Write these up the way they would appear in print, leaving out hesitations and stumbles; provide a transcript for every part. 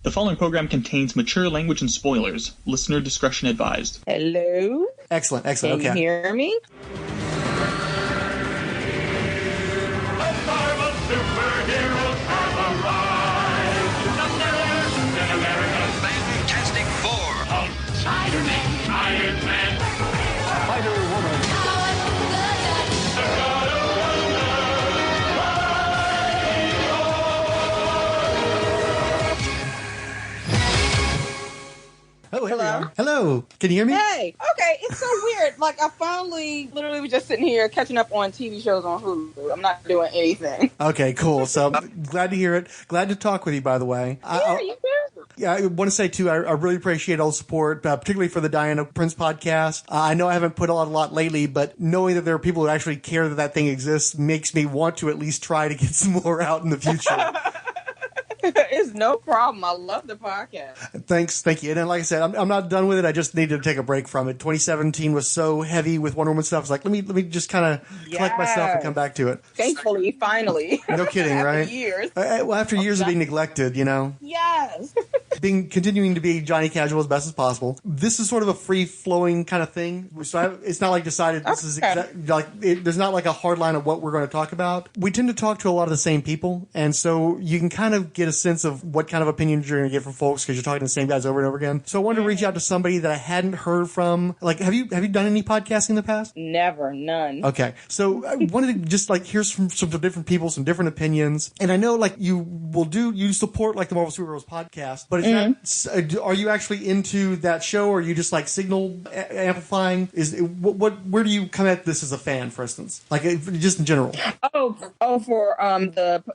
The following program contains mature language and spoilers. Listener discretion advised. Hello? Excellent. Can Okay. you hear me? Fantastic Four. Spider-Man. Iron Man. Spider-Woman. Oh, here we Hello? are. Hello. Can you hear me? Hey, okay, it's so weird. Like, I finally literally was just sitting here catching up on TV shows on Hulu. I'm not doing anything. Okay, cool. So glad to hear it. Glad to talk with you, by the way. You too. Yeah, I want to say, too, I really appreciate all the support, particularly for the Diana Prince podcast. I know I haven't put out a lot lately, but knowing that there are people who actually care that thing exists makes me want to at least try to get some more out in the future. It's no problem. I love the podcast. Thanks. Thank you. And then, like I said, I'm not done with it. I just needed to take a break from it. 2017 was so heavy with Wonder Woman stuff. It's like, let me just kind of collect myself and come back to it. Thankfully, finally. No kidding, After right? years. Well, after years of being neglected, you know. Yes. Continuing to be Johnny Casual as best as possible. This is sort of a free-flowing kind of thing. So it's not like decided this is there's not like a hard line of what we're going to talk about. We tend to talk to a lot of the same people, and so you can kind of get a sense of what kind of opinions you're going to get from folks because you're talking to the same guys over and over again. So I wanted to reach out to somebody that I hadn't heard from. Like, have you done any podcasting in the past? Never. None. Okay. So I wanted to just like hear from some different people, some different opinions. And I know like you support like the Marvel Superheroes podcast, but it's not, are you actually into that show or are you just like signal amplifying? Where do you come at this as a fan, for instance? Like just in general. For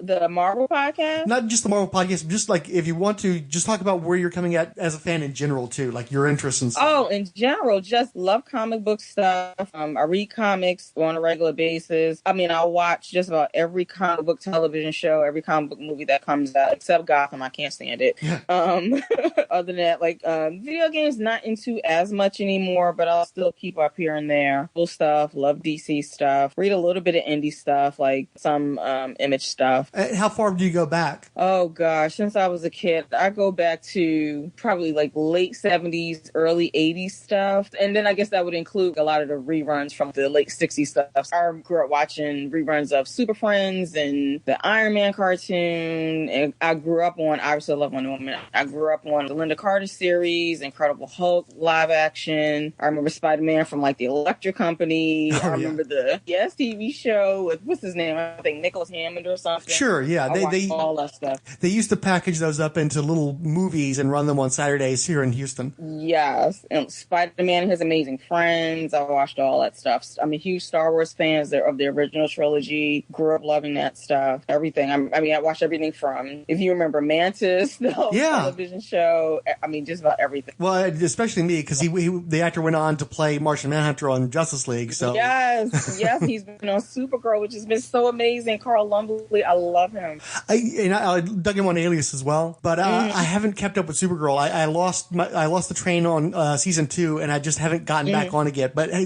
the Marvel podcast? Not just the Marvel podcast, but just like if you want to just talk about where you're coming at as a fan in general too, like your interests and stuff. Oh, in general, just love comic book stuff. I read comics on a regular basis. I mean, I'll watch just about every comic book television show, every comic book movie that comes out, except Gotham. I can't stand it. Yeah. Other than that, like video games, not into as much anymore, but I'll still keep up here and there. Cool stuff. Love DC stuff. Read a little bit of indie stuff, like some Image stuff. How far do you go back? Oh gosh, since I was a kid, I go back to probably like late 70s, early 80s stuff. And then I guess that would include a lot of the reruns from the late 60s stuff. I grew up watching reruns of Super Friends and the Iron Man cartoon. And I grew up on, I still love Wonder Woman. I grew up on the Linda Carter series, Incredible Hulk, live action. I remember Spider-Man from like the Electric Company. I remember the TV show with, what's his name? I think Nicholas Hammond or something. Sure, yeah. They all that stuff. They used to package those up into little movies and run them on Saturdays here in Houston. Yes. And Spider-Man and His Amazing Friends. I watched all that stuff. I'm a huge Star Wars fan of the original trilogy. Grew up loving that stuff. Everything. I watched everything from, if you remember, Mantis, the whole television show. I mean, just about everything. Well, especially me, because the actor went on to play Martian Manhunter on Justice League. So Yes. He's been on Supergirl, which has been so amazing. Carl Lumbly, I love him. I dug him on Alias as well, but I haven't kept up with Supergirl. I lost the train on season 2, and I just haven't gotten back on it yet. But I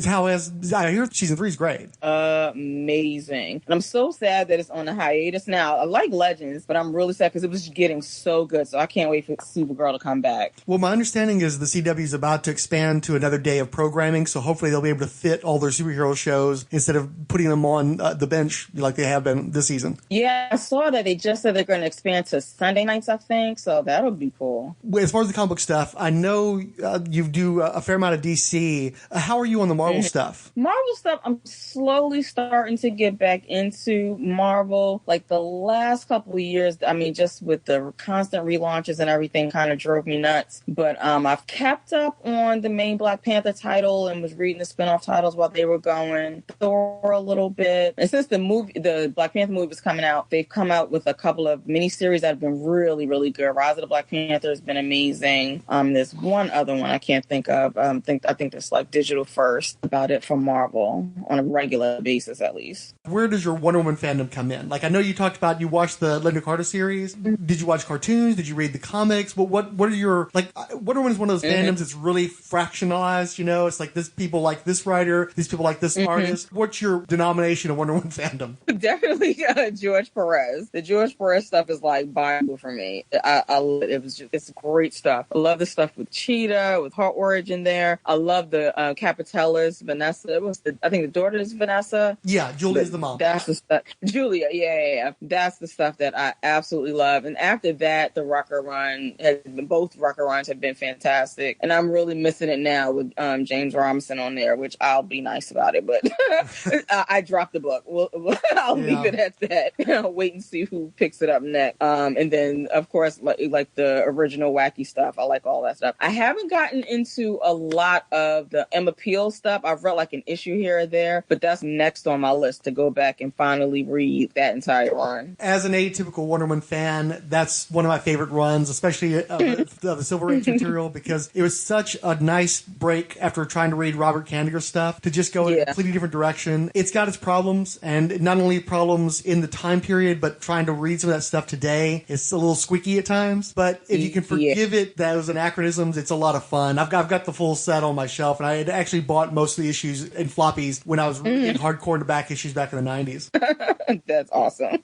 hear season 3 is great. Amazing. And I'm so sad that it's on a hiatus now. I like Legends, but I'm really sad because it was getting so good. So I can't wait for Supergirl to come back. Well, my understanding is the CW is about to expand to another day of programming, so hopefully they'll be able to fit all their superhero shows instead of putting them on the bench like they have been this season. Yeah, I saw that. They just said they're going to expand to Sunday nights, I think, so that'll be cool. As far as the comic book stuff, I know you do a fair amount of DC. How are you on the Marvel stuff? Marvel stuff, I'm slowly starting to get back into Marvel. Like the last couple of years, I mean, just with the constant relaunches and everything kind of drove me nuts. But I've kept up on the main Black Panther title and was reading the spinoff titles while they were going. Thor a little bit. And since the Black Panther movie was coming out, they've come out with a couple of miniseries that have been really, really good. Rise of the Black Panther has been amazing. There's one other one I can't think of. I think there's like Digital First about it from Marvel on a regular basis, at least. Where does your Wonder Woman fandom come in? Like, I know you talked about you watched the Linda Carter series. Did you watch cartoons? Did you read the comics? comics? What are your, like, Wonder Woman is one of those fandoms that's really fractionalized, you know? It's like this people like this writer, these people like this artist. What's your denomination of Wonder Woman fandom? Definitely George Perez. The George Perez stuff is like Bible for me. It's great stuff. I love the stuff with Cheetah, with her origin there. I love the Capitellas, Vanessa. I think the daughter is Vanessa. Yeah, Julia's the mom. That's the stuff. Julia, yeah. That's the stuff that I absolutely love. And after that, the Rucker run, both Rucker runs have been fantastic. And I'm really missing it now with James Robinson on there, which I'll be nice about it. But I dropped the book. I'll leave it at that. I'll wait and see who picks it up next. And then, of course, like the original wacky stuff. I like all that stuff. I haven't gotten into a lot of the Emma Peel stuff. I've read like an issue here or there, but that's next on my list to go back and finally read that entire run. As an atypical Wonder Woman fan, that's one of my favorite runs, especially the Silver Age material, because it was such a nice break after trying to read Robert Kandiger's stuff to just go in a completely different direction. It's got its problems, and not only problems in the time period, but trying to read some of that stuff today, it's a little squeaky at times. But if you can forgive it, those anachronisms, it's a lot lot of fun. I've got the full set on my shelf, and I had actually bought most of the issues in floppies when I was in hardcore in the back issues back in the 90s. That's awesome.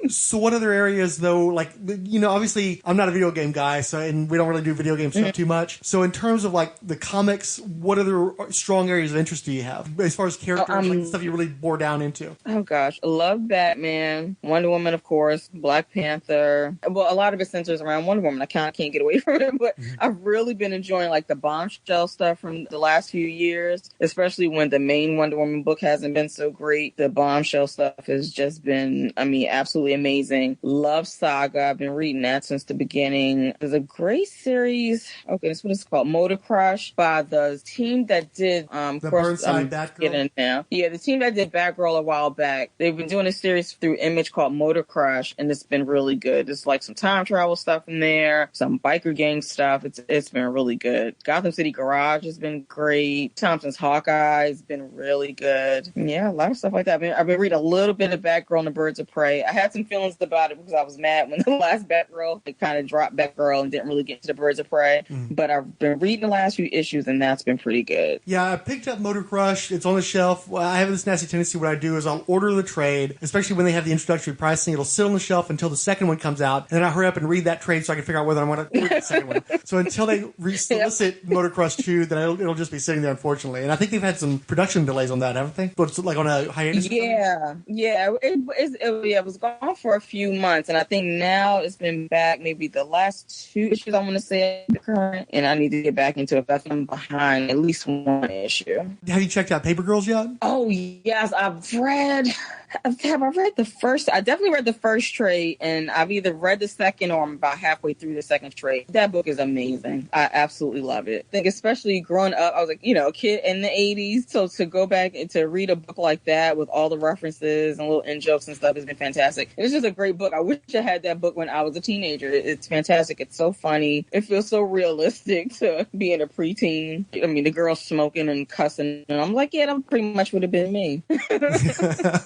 So what other areas, though, like, you know, obviously I'm not a video game guy, so, and we don't really do video game stuff too much. So in terms of, like, the comics, what other strong areas of interest do you have? As far as characters, like, the stuff you really bore down into? Oh, gosh. I love Batman, Wonder Woman, of course, Black Panther. Well, a lot of it centers around Wonder Woman. I kind of can't get away from it, but I've really been enjoying, like, the Bombshell stuff from the last few years, especially when the main Wonder Woman book hasn't been so great. The Bombshell stuff has just been, I mean, absolutely amazing. Love Saga. I've been reading that since the beginning. There's a great series. Okay, that's what it's called. Motor Crush by the team that did, the Burnside Batgirl. Now. Yeah, the team that did Batgirl a while back. They've been doing a series through Image called Motor Crush, and it's been really good. There's like some time travel stuff in there, some biker gang stuff. It's been really good. Gotham City Garage has been great. Thompson's Hawkeye has been really good. Yeah, a lot of stuff like that. I've been reading a little bit of Batgirl and the Birds of Prey. I had some feelings about it because I was mad when the last Batgirl, it kind of dropped Batgirl and didn't really get to the Birds of Prey. But I've been reading the last few issues, and that's been pretty good. Yeah, I picked up Motor Crush. It's on the shelf. Well, I have this nasty tendency. What I do is I'll order the trade, especially when they have the introductory pricing. It'll sit on the shelf until the second one comes out, and then I hurry up and read that trade so I can figure out whether I want to order the second one. So until they solicit Motor Crush 2, then it'll just be sitting there, unfortunately. And I think they've had some production delays on that, haven't they? But it's like on a hiatus. Yeah. It was gone for a few months, and I think now it's been back. Maybe the last 2 issues I want to say the current, and I need to get back into it. I think I'm behind at least one issue. Have you checked out Paper Girls yet? Oh yes, Have I read the first? I definitely read the first trade, and I've either read the second or I'm about halfway through the second trade. That book is amazing. I absolutely love it. I think especially growing up, I was like, a kid in the 80s. So to go back and to read a book like that with all the references and little in-jokes and stuff has been fantastic. It's just a great book. I wish I had that book when I was a teenager. It's fantastic. It's so funny. It feels so realistic to being a preteen. I mean, the girls smoking and cussing, and I'm like, yeah, that pretty much would have been me.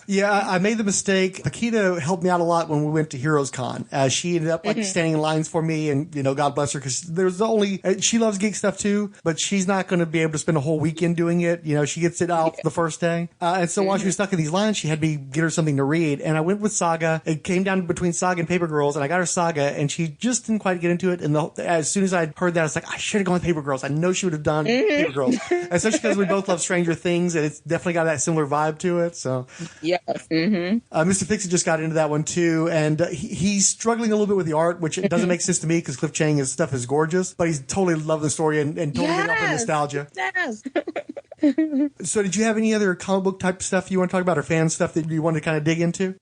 Yeah, I made the mistake. Paquita helped me out a lot when we went to Heroes Con. She ended up standing in lines for me, and God bless her, because she loves geek stuff too, but she's not going to be able to spend a whole weekend doing it. She gets it out the first day, and so while she was stuck in these lines, she had me get her something to read, and I went with Saga. It came down between Saga and Paper Girls, and I got her Saga, and she just didn't quite get into it. And as soon as I heard that, I was like, I should have gone with Paper Girls. I know she would have done Paper Girls, especially because we both love Stranger Things, and it's definitely got that similar vibe to it. So yes. Mr. Fixit just got into that one too, and he's struggling a little bit with the art, which doesn't make sense to me because Cliff Chang's stuff is gorgeous, but he's totally loved the story and totally getting off the nostalgia. Yes. So did you have any other comic book type stuff you want to talk about, or fan stuff that you want to kind of dig into?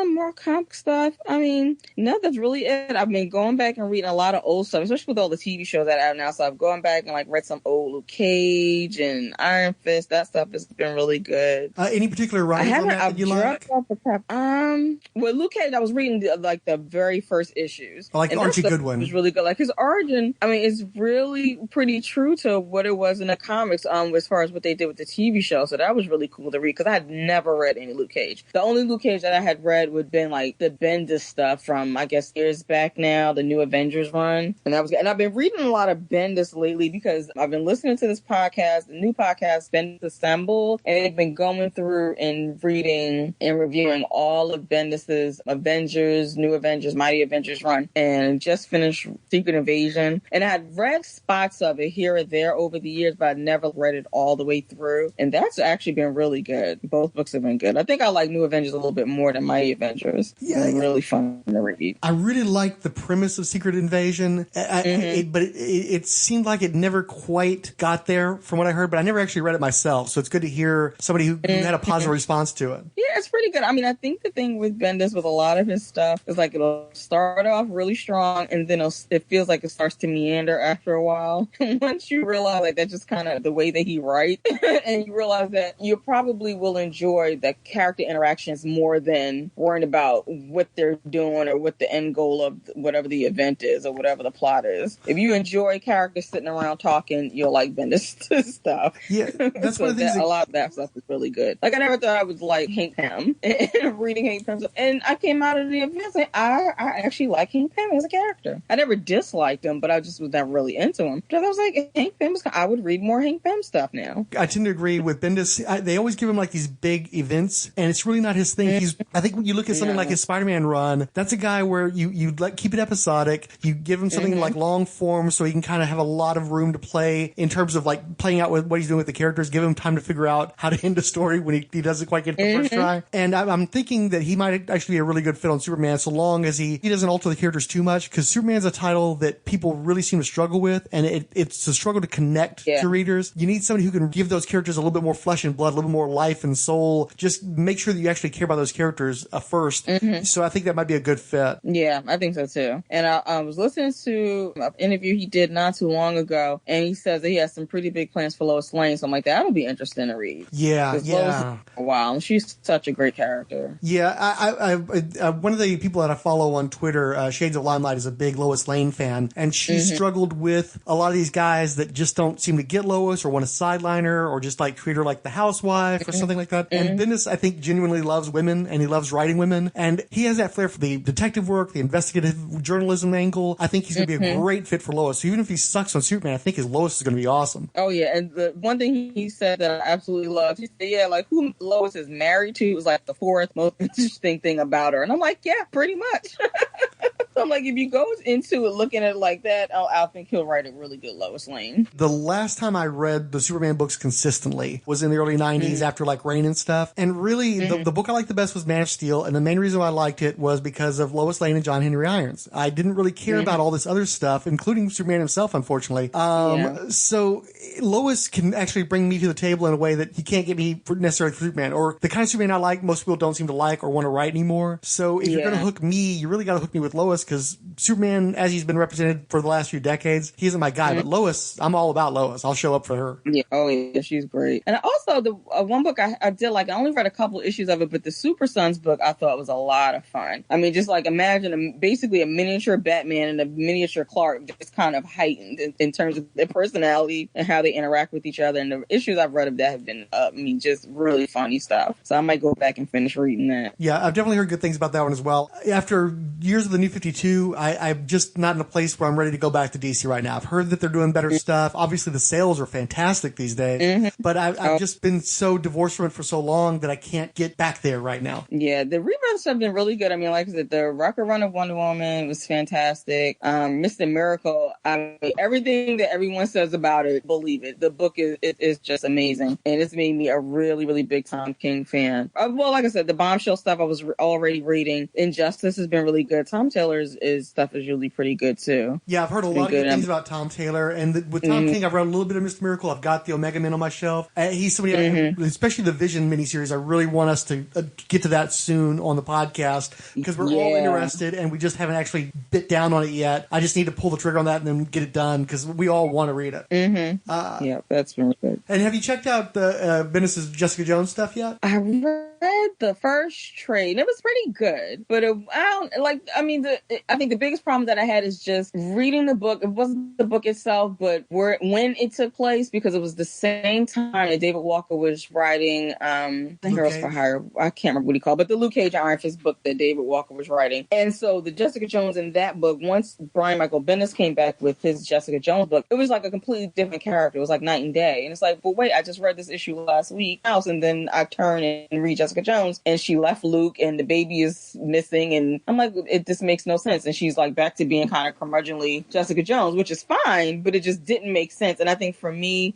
More comic stuff. I mean, no, that's really it. I've been going back and reading a lot of old stuff, especially with all the TV shows that are out now. So I've gone back and read some old Luke Cage and Iron Fist. That stuff has been really good. Any particular writers on that you like? Well, Luke Cage, I was reading the very first issues. I like Archie Goodwin. It was really good. Like his origin, I mean, it's really pretty true to what it was in the comics. As far as what they did with the TV show. So that was really cool to read because I had never read any Luke Cage. The only Luke Cage that I had read would been like the Bendis stuff from, I guess, years back now, the new Avengers run. And that was good. And I've been reading a lot of Bendis lately because I've been listening to this podcast, the new podcast, Bendis Assembled, and they've been going through and reading and reviewing all of Bendis's Avengers, New Avengers, Mighty Avengers run, and just finished Secret Invasion. And I had read spots of it here and there over the years, but I'd never read it all the way through. And that's actually been really good. Both books have been good. I think I like New Avengers a little bit more than Mighty Avengers. Yeah, it's really fun to read. I really liked the premise of Secret Invasion, but it seemed like it never quite got there from what I heard, but I never actually read it myself. So it's good to hear somebody who had a positive response to it. Yeah, it's pretty good. I mean, I think the thing with Bendis with a lot of his stuff is like it'll start off really strong and then it feels like it starts to meander after a while. Once you realize like that's just kind of the way that he writes and you realize that you probably will enjoy the character interactions more than worrying about what they're doing or what the end goal of whatever the event is or whatever the plot is. If you enjoy characters sitting around talking, you'll like Bendis stuff. Yeah, that's so one of the things. A lot of that stuff is really good. Like I never thought I would like Hank Pym and reading Hank Pym, and I came out of the event saying I actually like Hank Pym as a character. I never disliked him, but I just was never really into him. Because I was like, Hank Pym, I would read more Hank Pym stuff now. I tend to agree with Bendis. They always give him like these big events, and it's really not his thing. I think when you look at something like his Spider-Man run, that's a guy where you like keep it episodic. You give him something like long form, so he can kind of have a lot of room to play in terms of like playing out with what he's doing with the characters. Give him time to figure out how to end a story when he doesn't quite get it the first try. And I'm thinking that he might actually be a really good fit on Superman, so long as he doesn't alter the characters too much, because Superman's a title that people really seem to struggle with, and it's a struggle to connect to readers. You need somebody who can give those characters a little bit more flesh and blood, a little bit more life and soul. Just make sure that you actually care about those characters first. So I think that might be a good fit. Yeah, I think so too. And I was listening to an interview he did not too long ago, and he says that he has some pretty big plans for Lois Lane. So I'm like, that'll be interesting to read. Yeah. Lois, wow, she's such a great character. Yeah, I one of the people that I follow on Twitter, Shades of Limelight, is a big Lois Lane fan, and she struggled with a lot of these guys that just don't seem to get Lois or want to sideline her or just like treat her like the housewife or something like that. And Bendis, I think, genuinely loves women, and he loves writing women, and he has that flair for the detective work, the investigative journalism angle. I think he's going to be a great fit for Lois. So even if he sucks on Superman, I think his Lois is going to be awesome. Oh yeah, and the one thing he said that I absolutely loved, he said, yeah, like who Lois is married to was like the fourth most interesting thing about her. And I'm like, yeah, pretty much. So I'm like, if you go into it looking at it like that, I think he'll write a really good Lois Lane. The last time I read the Superman books consistently was in the early 90s after like Reign and stuff. And really, the book I liked the best was Man of Steel. And the main reason I liked it was because of Lois Lane and John Henry Irons. I didn't really care about all this other stuff, including Superman himself, unfortunately. So Lois can actually bring me to the table in a way that he can't get me necessarily for Superman, or the kind of Superman I like most people don't seem to like or want to write anymore. So if you're going to hook me, you really got to hook me with Lois, because Superman, as he's been represented for the last few decades, he isn't my guy. But Lois, I'm all about Lois. I'll show up for her. Yeah. Oh yeah, she's great. And also the one book I did like, I only read a couple issues of it, but the Super Sons book I thought was a lot of fun. I mean, just like imagine basically a miniature Batman and a miniature Clark, just kind of heightened in terms of their personality and how they interact with each other. And the issues I've read of that have been, just really funny stuff. So I might go back and finish reading that. Yeah, I've definitely heard good things about that one as well. After years of the New 52, I'm just not in a place where I'm ready to go back to DC right now. I've heard that they're doing better stuff. Obviously, the sales are fantastic these days, but I've just been so divorced from it for so long that I can't get back there right now. Yeah, the reboots have been really good. I mean, like I said, the record run of Wonder Woman was fantastic. Mr. Miracle, I mean, everything that everyone says about it, believe it. The book is just amazing, and it's made me a really, really big Tom King fan. Well, like I said, the Bombshell stuff I was already reading. Injustice has been really good. Tom Taylor's stuff is usually pretty good too. Yeah, I've heard a lot of good things about Tom Taylor, and with Tom King, I've read a little bit of Mr. Miracle. I've got the Omega Men on my shelf. He's somebody, especially the Vision miniseries. I really want us to get to that soon on the podcast, because we're all interested, and we just haven't actually bit down on it yet. I just need to pull the trigger on that and then get it done, because we all want to read it. Yeah, that's really good. And have you checked out the Bendis' Jessica Jones stuff yet? I read the first trade. It was pretty good, but I think the biggest problem that I had is just reading the book. It wasn't the book itself, but when it took place, because it was the same time that David Walker was writing The Heroes for Hire. I can't remember what he called, but the Luke Cage Iron Fist book that David Walker was writing. And so the Jessica Jones in that book, once Brian Michael Bendis came back with his Jessica Jones book, it was like a completely different character. It was like night and day. And it's like, but wait, I just read this issue last week, and then I turn and read Jessica Jones, and she left Luke, and the baby is missing, and I'm like, it just makes no sense. And she's like back to being kind of curmudgeonly Jessica Jones, which is fine, but it just didn't make sense. And I think for me,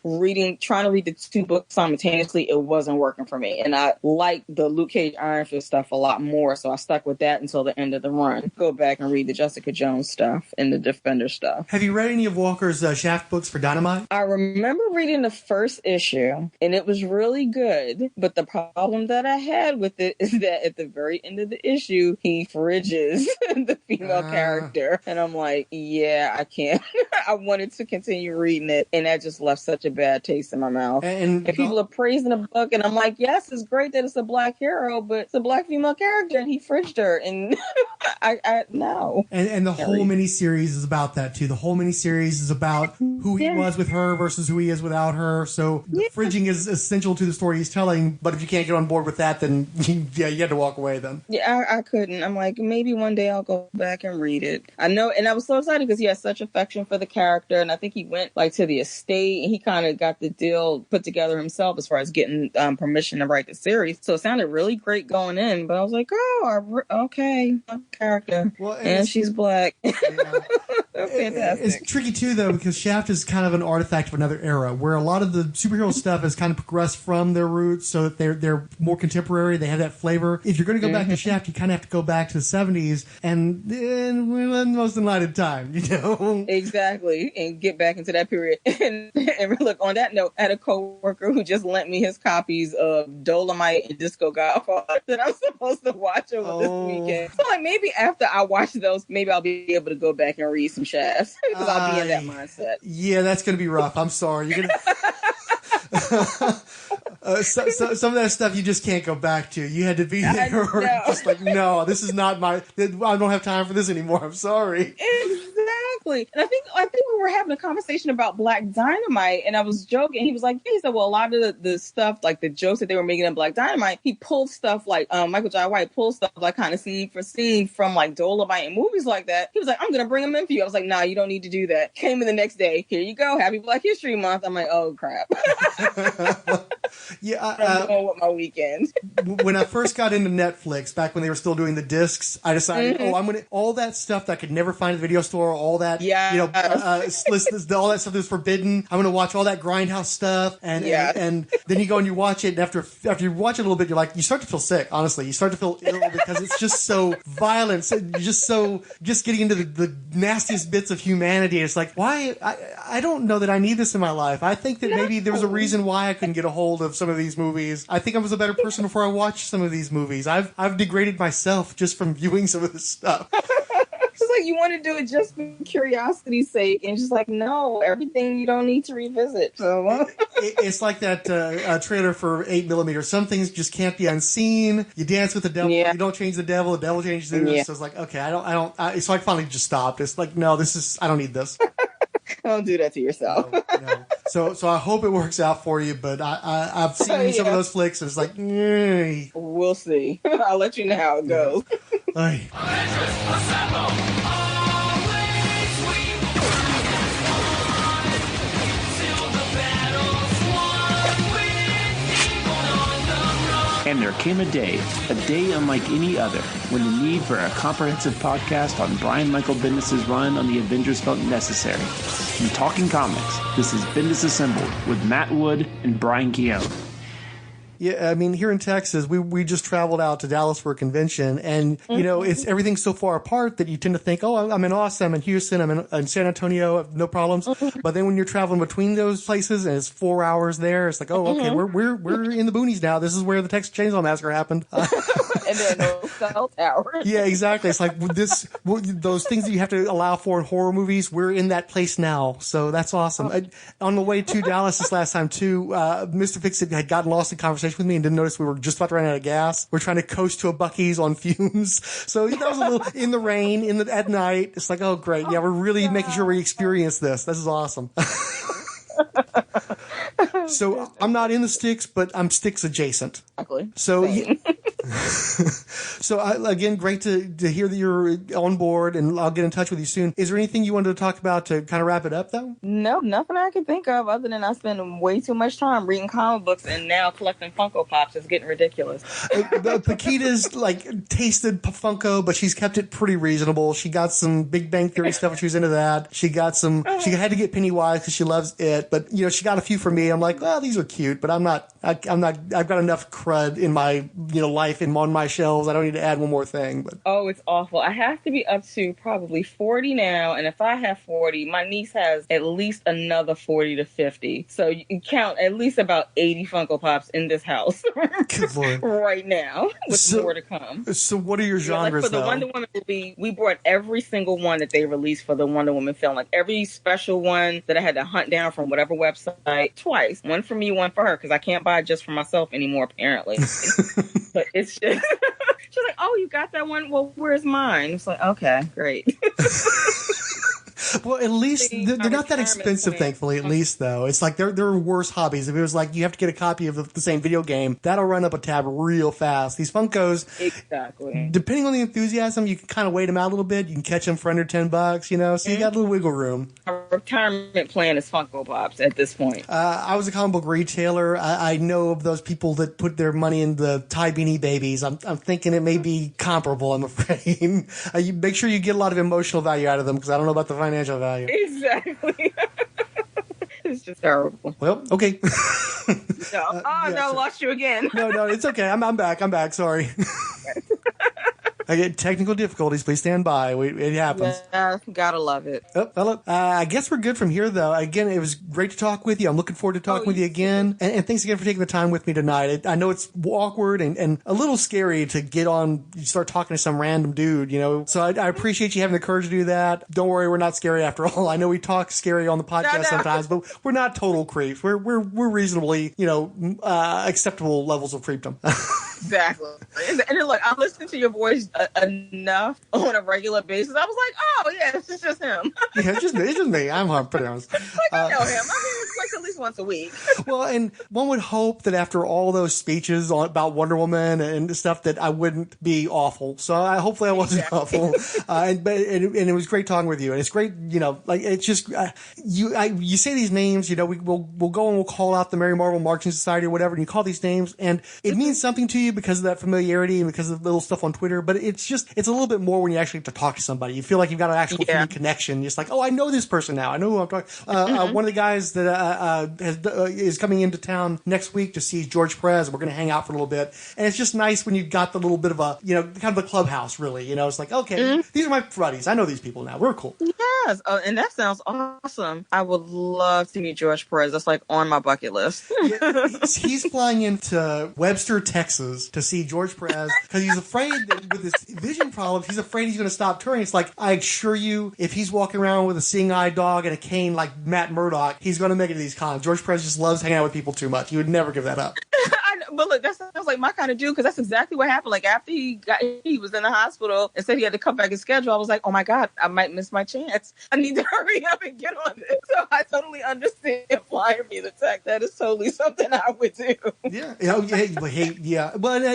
trying to read the two books simultaneously, it wasn't working for me. And I like the Luke Cage Iron Fist stuff a lot more, so I stuck with that until the end of the run. Go back and read the Jessica Jones stuff and the Defender stuff. Have you read any of Walker's Shaft books for Dynamite? I remember reading the first issue, and it was really good, but the problem that I had with it is that at the very end of the issue, he fridges the female character, and I'm like, yeah, I can't. I wanted to continue reading it, and that just left such a bad taste in my mouth. And people are praising the book, and I'm like, yes, it's great that it's a black hero, but it's a black female character, and he fridged her, and I no. And the whole miniseries is about that too. The whole miniseries is about who he was with her versus who he is without her. So the fridging is essential to the story he's telling. But if you can't get on board with that, then you had to walk away then. Yeah, I couldn't. I'm like, maybe one day I'll go back and read it. I know, and I was so excited because he has such affection for the character, and I think he went like to the estate, and he kind of got the deal put together himself as far as getting permission to write the series. So it sounded really great going in, but I was like, okay, character, and she's black. Yeah. Fantastic. It's tricky too, though, because Shaft is kind of an artifact of another era, where a lot of the superhero stuff has kind of progressed from their roots, so that they're more contemporary. They have that flavor. If you're going to go back to Shaft, you kind of have to go back to the 70s, and then we're in the most enlightened time, Exactly, and get back into that period. And look, on that note, I had a coworker who just lent me his copies of Dolomite and Disco Godfather that I'm supposed to watch over this weekend. So like maybe after I watch those, maybe I'll be able to go back and read some Shafts because I'll be in that mindset. Yeah, that's going to be rough. I'm sorry. You're gonna. Some of that stuff you just can't go back to. You had to be there. Just like, no, this is not I don't have time for this anymore. I'm sorry. Exactly. And I think we were having a conversation about Black Dynamite, and I was joking. He was like, he said, well, a lot of the stuff, like the jokes that they were making in Black Dynamite, he pulled stuff like Michael Jai White pulled stuff like kind of scene for scene from like Dolomite and movies like that. He was like, I'm going to bring them in for you. I was like, nah, you don't need to do that. Came in the next day. Here you go. Happy Black History Month. I'm like, oh, crap. Yeah, I'm going with my weekend. When I first got into Netflix, back when they were still doing the discs, I decided, I'm going to, all that stuff that I could never find at the video store, all that, all that stuff that's forbidden. I'm going to watch all that Grindhouse stuff. And then you go and you watch it, and after you watch it a little bit, you start to feel sick, honestly. You start to feel ill because it's just so violent. So you're just getting into the nastiest bits of humanity. It's like, why? I don't know that I need this in my life. I think that maybe there was a reason why I couldn't get a hold of some of these movies. I think I was a better person before I watched some of these movies. I've degraded myself just from viewing some of this stuff. It's like you want to do it just for curiosity's sake, and it's just like, no, everything you don't need to revisit. So it's like that trailer for 8mm. Some things just can't be unseen. You dance with the devil. You don't change the devil changes you. So it's like, okay, so I finally just stopped. It's like, no, I don't need this. Don't do that to yourself. No. So I hope it works out for you, but I've seen some of those flicks, and it's like, we'll see. I'll let you know how it goes. And there came a day unlike any other, when the need for a comprehensive podcast on Brian Michael Bendis' run on the Avengers felt necessary. From Talking Comics, this is Bendis Assembled with Matt Wood and Brian Keown. Yeah, I mean, here in Texas, we just traveled out to Dallas for a convention, and, it's everything's so far apart that you tend to think, oh, I'm in Austin, I'm in Houston, I'm in San Antonio, no problems. But then when you're traveling between those places and it's 4 hours there, it's like, oh, okay, we're in the boonies now. This is where the Texas Chainsaw Massacre happened. And there are no cell towers. Yeah, exactly. It's like those things that you have to allow for in horror movies. We're in that place now, so that's awesome. On the way to Dallas this last time too, Mr. Fix-It had gotten lost in conversation with me and didn't notice we were just about to run out of gas. We're trying to coast to a Buc-ee's on fumes, so that was a little in the rain at night. It's like, oh great, yeah, we're really making sure we experience this. This is awesome. So I'm not in the sticks, but I'm sticks adjacent. Exactly. So, again, great to hear that you're on board, and I'll get in touch with you soon. Is there anything you wanted to talk about to kind of wrap it up, though? No, nothing I can think of other than I spend way too much time reading comic books and now collecting Funko Pops. It's getting ridiculous. Paquita's tasted Funko, but she's kept it pretty reasonable. She got some Big Bang Theory stuff when she was into that. She got some. She had to get Pennywise because she loves it, but she got a few for me. I'm like, well, these are cute, but I'm not. I've got enough crud in my life and on my shelves. I don't need to add one more thing. But oh, it's awful. I have to be up to probably 40 now, and if I have 40, my niece has at least another 40 to 50. So you can count at least about 80 Funko Pops in this house right now, with more to come. So what are your genres, for the Wonder Woman movie, we bought every single one that they released for the Wonder Woman film, like every special one that I had to hunt down from whatever website twice. One for me, one for her, because I can't buy just for myself anymore, apparently. But it's just, she's like, oh, you got that one? Well, where's mine? It's like, okay, great. Well, at least they're not that expensive, thankfully, at least, though. It's like there are worse hobbies. If it was like you have to get a copy of the same video game, that'll run up a tab real fast. These Funkos, exactly. Depending on the enthusiasm, you can kind of wait them out a little bit. You can catch them for under $10, so you got a little wiggle room. Our retirement plan is Funko Pops at this point. I was a comic book retailer. I know of those people that put their money in the Ty Beanie Babies. I'm thinking it may be comparable, I'm afraid. You make sure you get a lot of emotional value out of them, because I don't know about the financial value. Exactly. It's just terrible. Well, okay. No, I lost you again. No, it's okay. I'm back. Sorry. I get technical difficulties. Please stand by. It happens. Yeah, gotta love it. Oh, hello. I guess we're good from here, though. Again, it was great to talk with you. I'm looking forward to talking with you again. And thanks again for taking the time with me tonight. I know it's awkward and a little scary to get on, start talking to some random dude, So I appreciate you having the courage to do that. Don't worry, we're not scary after all. I know we talk scary on the podcast sometimes, but we're not total creeps. We're reasonably, acceptable levels of creepdom. Exactly. And look, I listen to your voice enough on a regular basis. I was like, oh, yeah, it's just him. Yeah, it's just me. I'm pretty honest. I know him. I mean, it's like at least once a week. Well, and one would hope that after all those speeches about Wonder Woman and stuff that I wouldn't be awful. So hopefully I wasn't awful. And it was great talking with you. And it's great, it's just, you say these names, we'll go and we'll call out the Mary Marvel Marching Society or whatever, and you call these names, and it means something to you because of that familiarity and because of the little stuff on Twitter, but it's a little bit more when you actually have to talk to somebody. You feel like you've got an actual human connection. It's like, oh, I know this person now. I know who I'm talking. One of the guys that is coming into town next week to see George Perez, and we're going to hang out for a little bit. And it's just nice when you've got the little bit of a, kind of a clubhouse, really. It's like, okay, these are my buddies. I know these people now. We're cool. Yes, and that sounds awesome. I would love to meet George Perez. That's like on my bucket list. He's flying into Webster, Texas to see George Perez because he's afraid that with his vision problems, he's afraid he's going to stop touring. It's like, I assure you, if he's walking around with a seeing eye dog and a cane like Matt Murdock, he's going to make it to these cons. George Perez just loves hanging out with people too much. He would never give that up. But look, that sounds like my kind of dude, because that's exactly what happened. Like, after he was in the hospital and said he had to cut back his schedule, I was like, oh my God, I might miss my chance. I need to hurry up and get on this. So I totally understand flying me the tech. That is totally something I would do. Yeah. Well,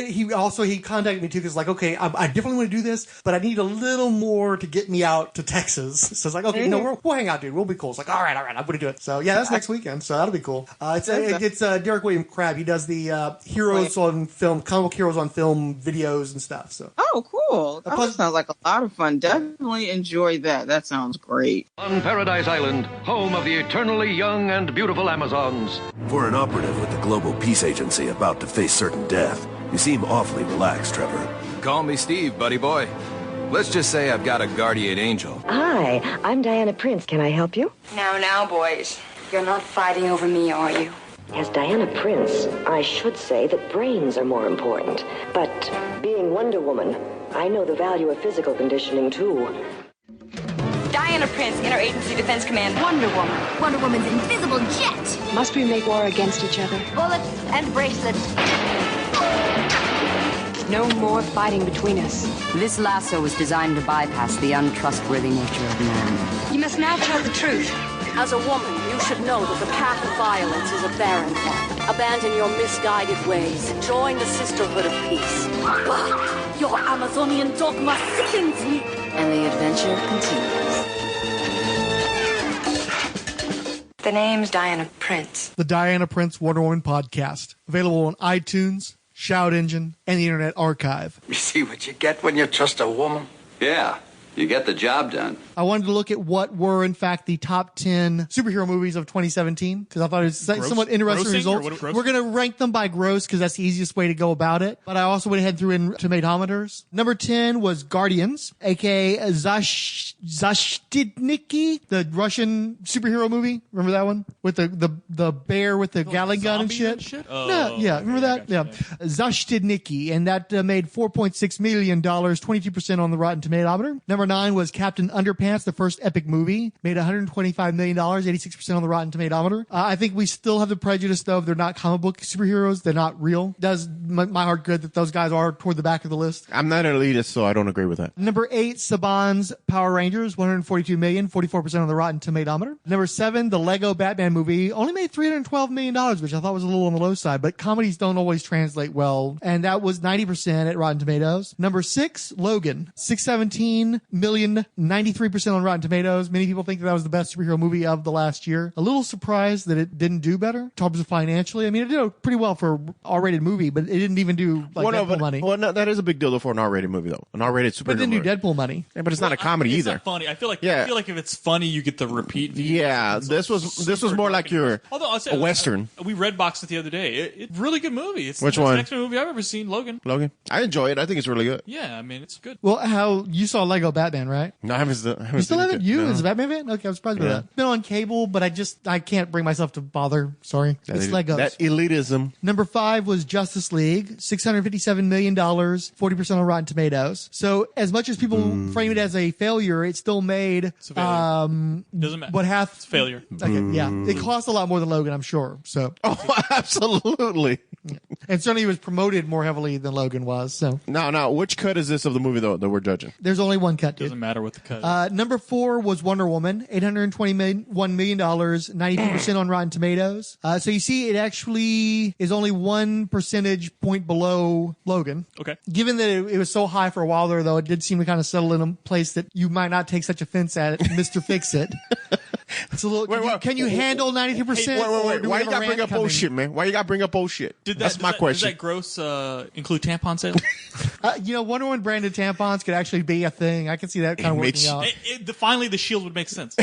he contacted me too, because like, okay, I definitely want to do this, but I need a little more to get me out to Texas. So it's like, okay, no, we'll hang out, dude. We'll be cool. It's like, all right, I'm going to do it. So yeah, that's next weekend. So that'll be cool. It's Derek William Crabb. He does the heroes on film, comic heroes on film videos and stuff. So cool. That sounds like a lot of fun. Definitely enjoy that. That sounds great. On Paradise Island, home of the eternally young and beautiful Amazons. For an operative with the Global Peace Agency about to face certain death, you seem awfully relaxed, Trevor. Call me Steve, buddy boy. Let's just say I've got a guardian angel. Hi, I'm Diana Prince. Can I help you? Now, boys. You're not fighting over me, are you? As Diana Prince, I should say that brains are more important. But being Wonder Woman, I know the value of physical conditioning, too. Diana Prince, Interagency Defense Command, Wonder Woman. Wonder Woman's invisible jet. Must we make war against each other? Bullets and bracelets. No more fighting between us. This lasso was designed to bypass the untrustworthy nature of man. You must now tell the truth. As a woman, you should know that the path of violence is a barren one. Abandon your misguided ways. Join the Sisterhood of Peace. Bah, your Amazonian dogma sickens me. And the adventure continues. The name's Diana Prince. The Diana Prince Wonder Woman podcast. Available on iTunes, Shout Engine, and the Internet Archive. You see what you get when you trust a woman? Yeah, you get the job done. I wanted to look at what were, in fact, the top 10 superhero movies of 2017, because I thought it was somewhat interesting results. We're going to rank them by gross, because that's the easiest way to go about it. But I also went ahead and threw in tomatometers. Number 10 was Guardians, a.k.a. Zashtidniki, the Russian superhero movie. Remember that one? With the bear with the Gatling gun and shit? No, yeah, remember that? Yeah. Zashtidniki, and that made $4.6 million, 22% on the Rotten Tomatometer. Number 9 was Captain Underpants, the first epic movie, made $125 million, 86% on the Rotten Tomatometer. I think we still have the prejudice, though, if they're not comic book superheroes, they're not real. Does my heart good that those guys are toward the back of the list. I'm not an elitist, so I don't agree with that. Number 8, Saban's Power Rangers, $142 million, 44% on the Rotten Tomatometer. Number 7, the Lego Batman movie, only made $312 million, which I thought was a little on the low side, but comedies don't always translate well, and that was 90% at Rotten Tomatoes. Number 6, Logan, $617 million, 93% on Rotten Tomatoes. Many people think that was the best superhero movie of the last year. A little surprised that it didn't do better in terms of financially. I mean, it did pretty well for an R-rated movie, but it didn't even do Deadpool money. Well, no, that is a big deal for an R-rated movie, though. An R-rated superhero. But it didn't do Deadpool money. Yeah, but it's not a comedy either. It's not funny. I feel like if it's funny, you get the repeat view. Yeah, this was more like a Western. We red boxed it the other day. It's really good movie. It's Which the one? next movie I've ever seen, Logan. Logan. I enjoy it. I think it's really good. Yeah, I mean, it's good. Well, how you saw Lego Batman, right? No, I haven't You still haven't? You no. as a Batman fan? Okay, I'm surprised by that. It's been on cable, but I can't bring myself to bother. Sorry. It's Legos. That elitism. Number 5 was Justice League, $657 million, 40% on Rotten Tomatoes. So as much as people frame it as a failure, it still made Doesn't matter. What half? It's a failure. Okay, yeah. It cost a lot more than Logan, I'm sure. So absolutely. And certainly it was promoted more heavily than Logan was. So now, which cut is this of the movie though that we're judging? There's only one cut, dude. Doesn't matter what the cut is. Number 4 was Wonder Woman, $821 million, 92% on Rotten Tomatoes. So you see, it actually is only 1 percentage point below Logan. Okay. Given that it was so high for a while there, though, it did seem to kind of settle in a place that you might not take such offense at, Mr. Fix-It. It's a little. Can you handle 92%? Wait. Why you gotta bring up bullshit, man? Why you gotta bring up bullshit? That's my question. Does that gross include tampon sales? Wonder Woman branded tampons could actually be a thing. I can see that kind of working out. Finally, the shield would make sense.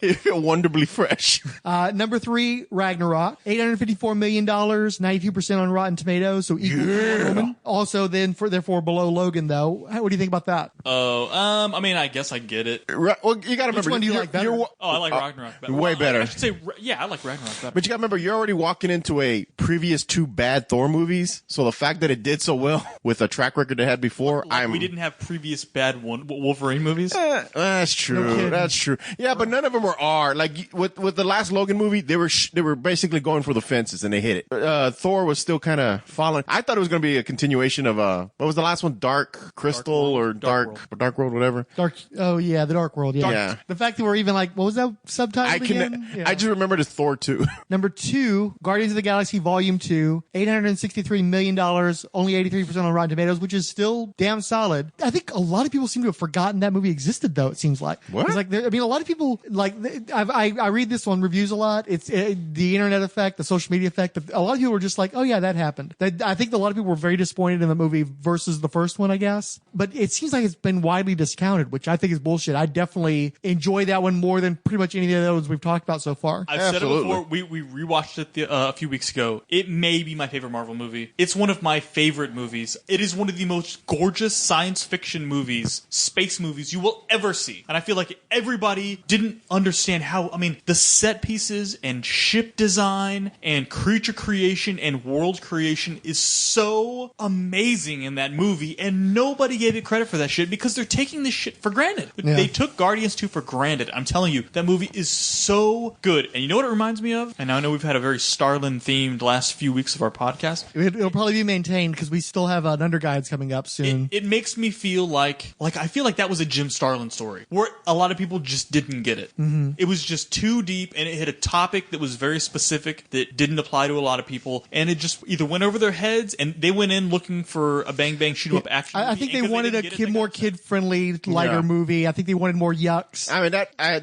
You feel wonderfully fresh. Number 3, Ragnarok, $854 million, 92% on Rotten Tomatoes, so equal to Wonder Woman. Also, therefore below Logan, though. What do you think about that? I mean, I guess I get it. Well, you got to remember. Which one do you like better? I like Ragnarok better. Way better. I should say, I like Ragnarok better. But you got to remember, you're already walking into a previous 2 bad Thor movies, so the fact that it did so well with a track record it had before, we didn't have previous bad Wolverine movies. That's true. No, that's true. Yeah, but none of them were R. Like with the last Logan movie, they were basically going for the fences and they hit it. Thor was still kind of falling. I thought it was going to be a continuation of what was the last one? Dark Crystal or Dark World, whatever. The Dark World. Yeah. The fact that we're even like, what was that subtitle again? I just remembered it's Thor 2. Number 2, Guardians of the Galaxy Volume 2, $863 million, only 83% on Rotten Tomatoes, which is still damn solid. I think a lot of people seem to have forgotten that movie existed, though. It seems like. What? Like, a lot of people like. I read this on reviews a lot. It's the internet effect, the social media effect. A lot of people were just like, oh yeah, that happened. I think a lot of people were very disappointed in the movie versus the first one, I guess. But it seems like it's been widely discounted, which I think is bullshit. I definitely enjoy that one more than pretty much any of those we've talked about so far. I've said it before. We rewatched it a few weeks ago. It may be my favorite Marvel movie. It's one of my favorite movies. It is one of the most gorgeous science fiction movies, space movies you will ever see. And I feel like everybody didn't understand and how, I mean, the set pieces and ship design and creature creation and world creation is so amazing in that movie, and nobody gave it credit for that shit because they're taking this shit for granted. Yeah. They took Guardians 2 for granted. I'm telling you, that movie is so good. And you know what it reminds me of? And I know we've had a very Starlin-themed last few weeks of our podcast. It'll probably be maintained because we still have an Underguides coming up soon. It makes me feel like I feel like that was a Jim Starlin story where a lot of people just didn't get it. Mm-hmm. It was just too deep, and it hit a topic that was very specific that didn't apply to a lot of people, and it just either went over their heads, and they went in looking for a bang bang shoot 'em up action movie. I think they wanted a more kid-friendly, lighter movie. I think they wanted more yucks. I mean,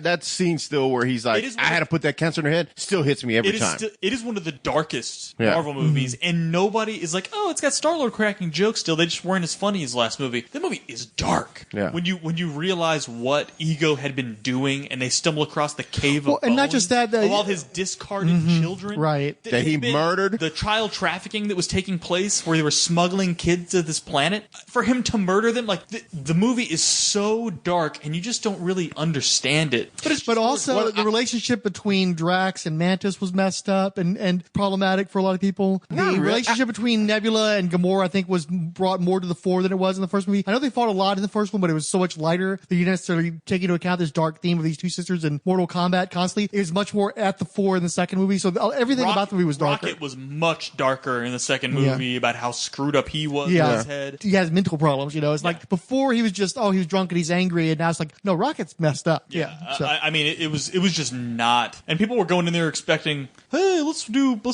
that scene still where he's like, I had to put that cancer in her head, still hits me every time. It is one of the darkest Marvel movies, and nobody is like, oh, it's got Star-Lord cracking jokes still. They just weren't as funny as last movie. That movie is dark. Yeah. When you realize what Ego had been doing, and they stumble across the cave of and not bones just that, of all his discarded children. Right. That he murdered. The child trafficking that was taking place where they were smuggling kids to this planet. For him to murder them, like, the movie is so dark, and you just don't really understand it. But also, the relationship between Drax and Mantis was messed up and problematic for a lot of people. The relationship between Nebula and Gamora, I think, was brought more to the fore than it was in the first movie. I know they fought a lot in the first one, but it was so much lighter that you didn't necessarily take into account this dark theme of these two sisters in Mortal Kombat constantly. It was much more at the fore in the second movie, so everything about the movie was darker. Rocket was much darker in the second movie about how screwed up he was in his head. He has mental problems, you know. It's like before he was just, he was drunk and he's angry, and now it's like, no, Rocket's messed up. So. I mean, it was just not. And people were going in there expecting, hey, let's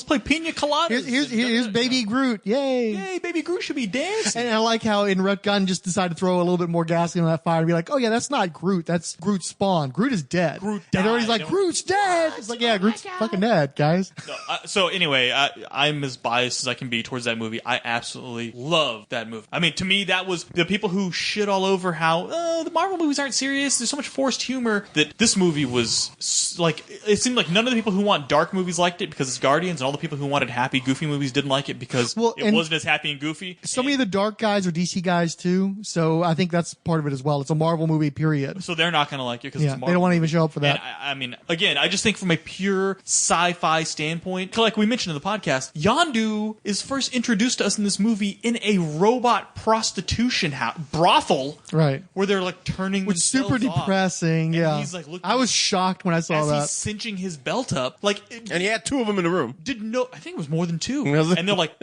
play Pina Coladas. Here's Baby Groot. Yay. Yay, Baby Groot should be dancing. And I like how in Red Gunn just decided to throw a little bit more gasoline on that fire and be like, oh yeah, that's not Groot. That's Groot's spawn. Groot is dead. Groot died. And everybody's like, Groot's dead. It's like, yeah, Groot's fucking dead, guys. So anyway, I'm as biased as I can be towards that movie. I absolutely love that movie. I mean, to me, that was the people who shit all over how the Marvel movies aren't serious. There's so much forced humor that this movie was like. It seemed like none of the people who want dark movies liked it because it's Guardians, and all the people who wanted happy, goofy movies didn't like it because it wasn't as happy and goofy. So many of the dark guys are DC guys too, so I think that's part of it as well. It's a Marvel movie, period. So they're not going to like it because it's Marvel. They don't want to even show up for that. And I mean, again, I just think from a pure sci-fi standpoint, like we mentioned in the podcast, Yondu is first introduced to us in this movie in a robot prostitution brothel, right? Where they're like turning, which is super depressing. And he's like, I was shocked when I saw that. He's cinching his belt up, and he had two of them in the room. I think it was more than two, and they're like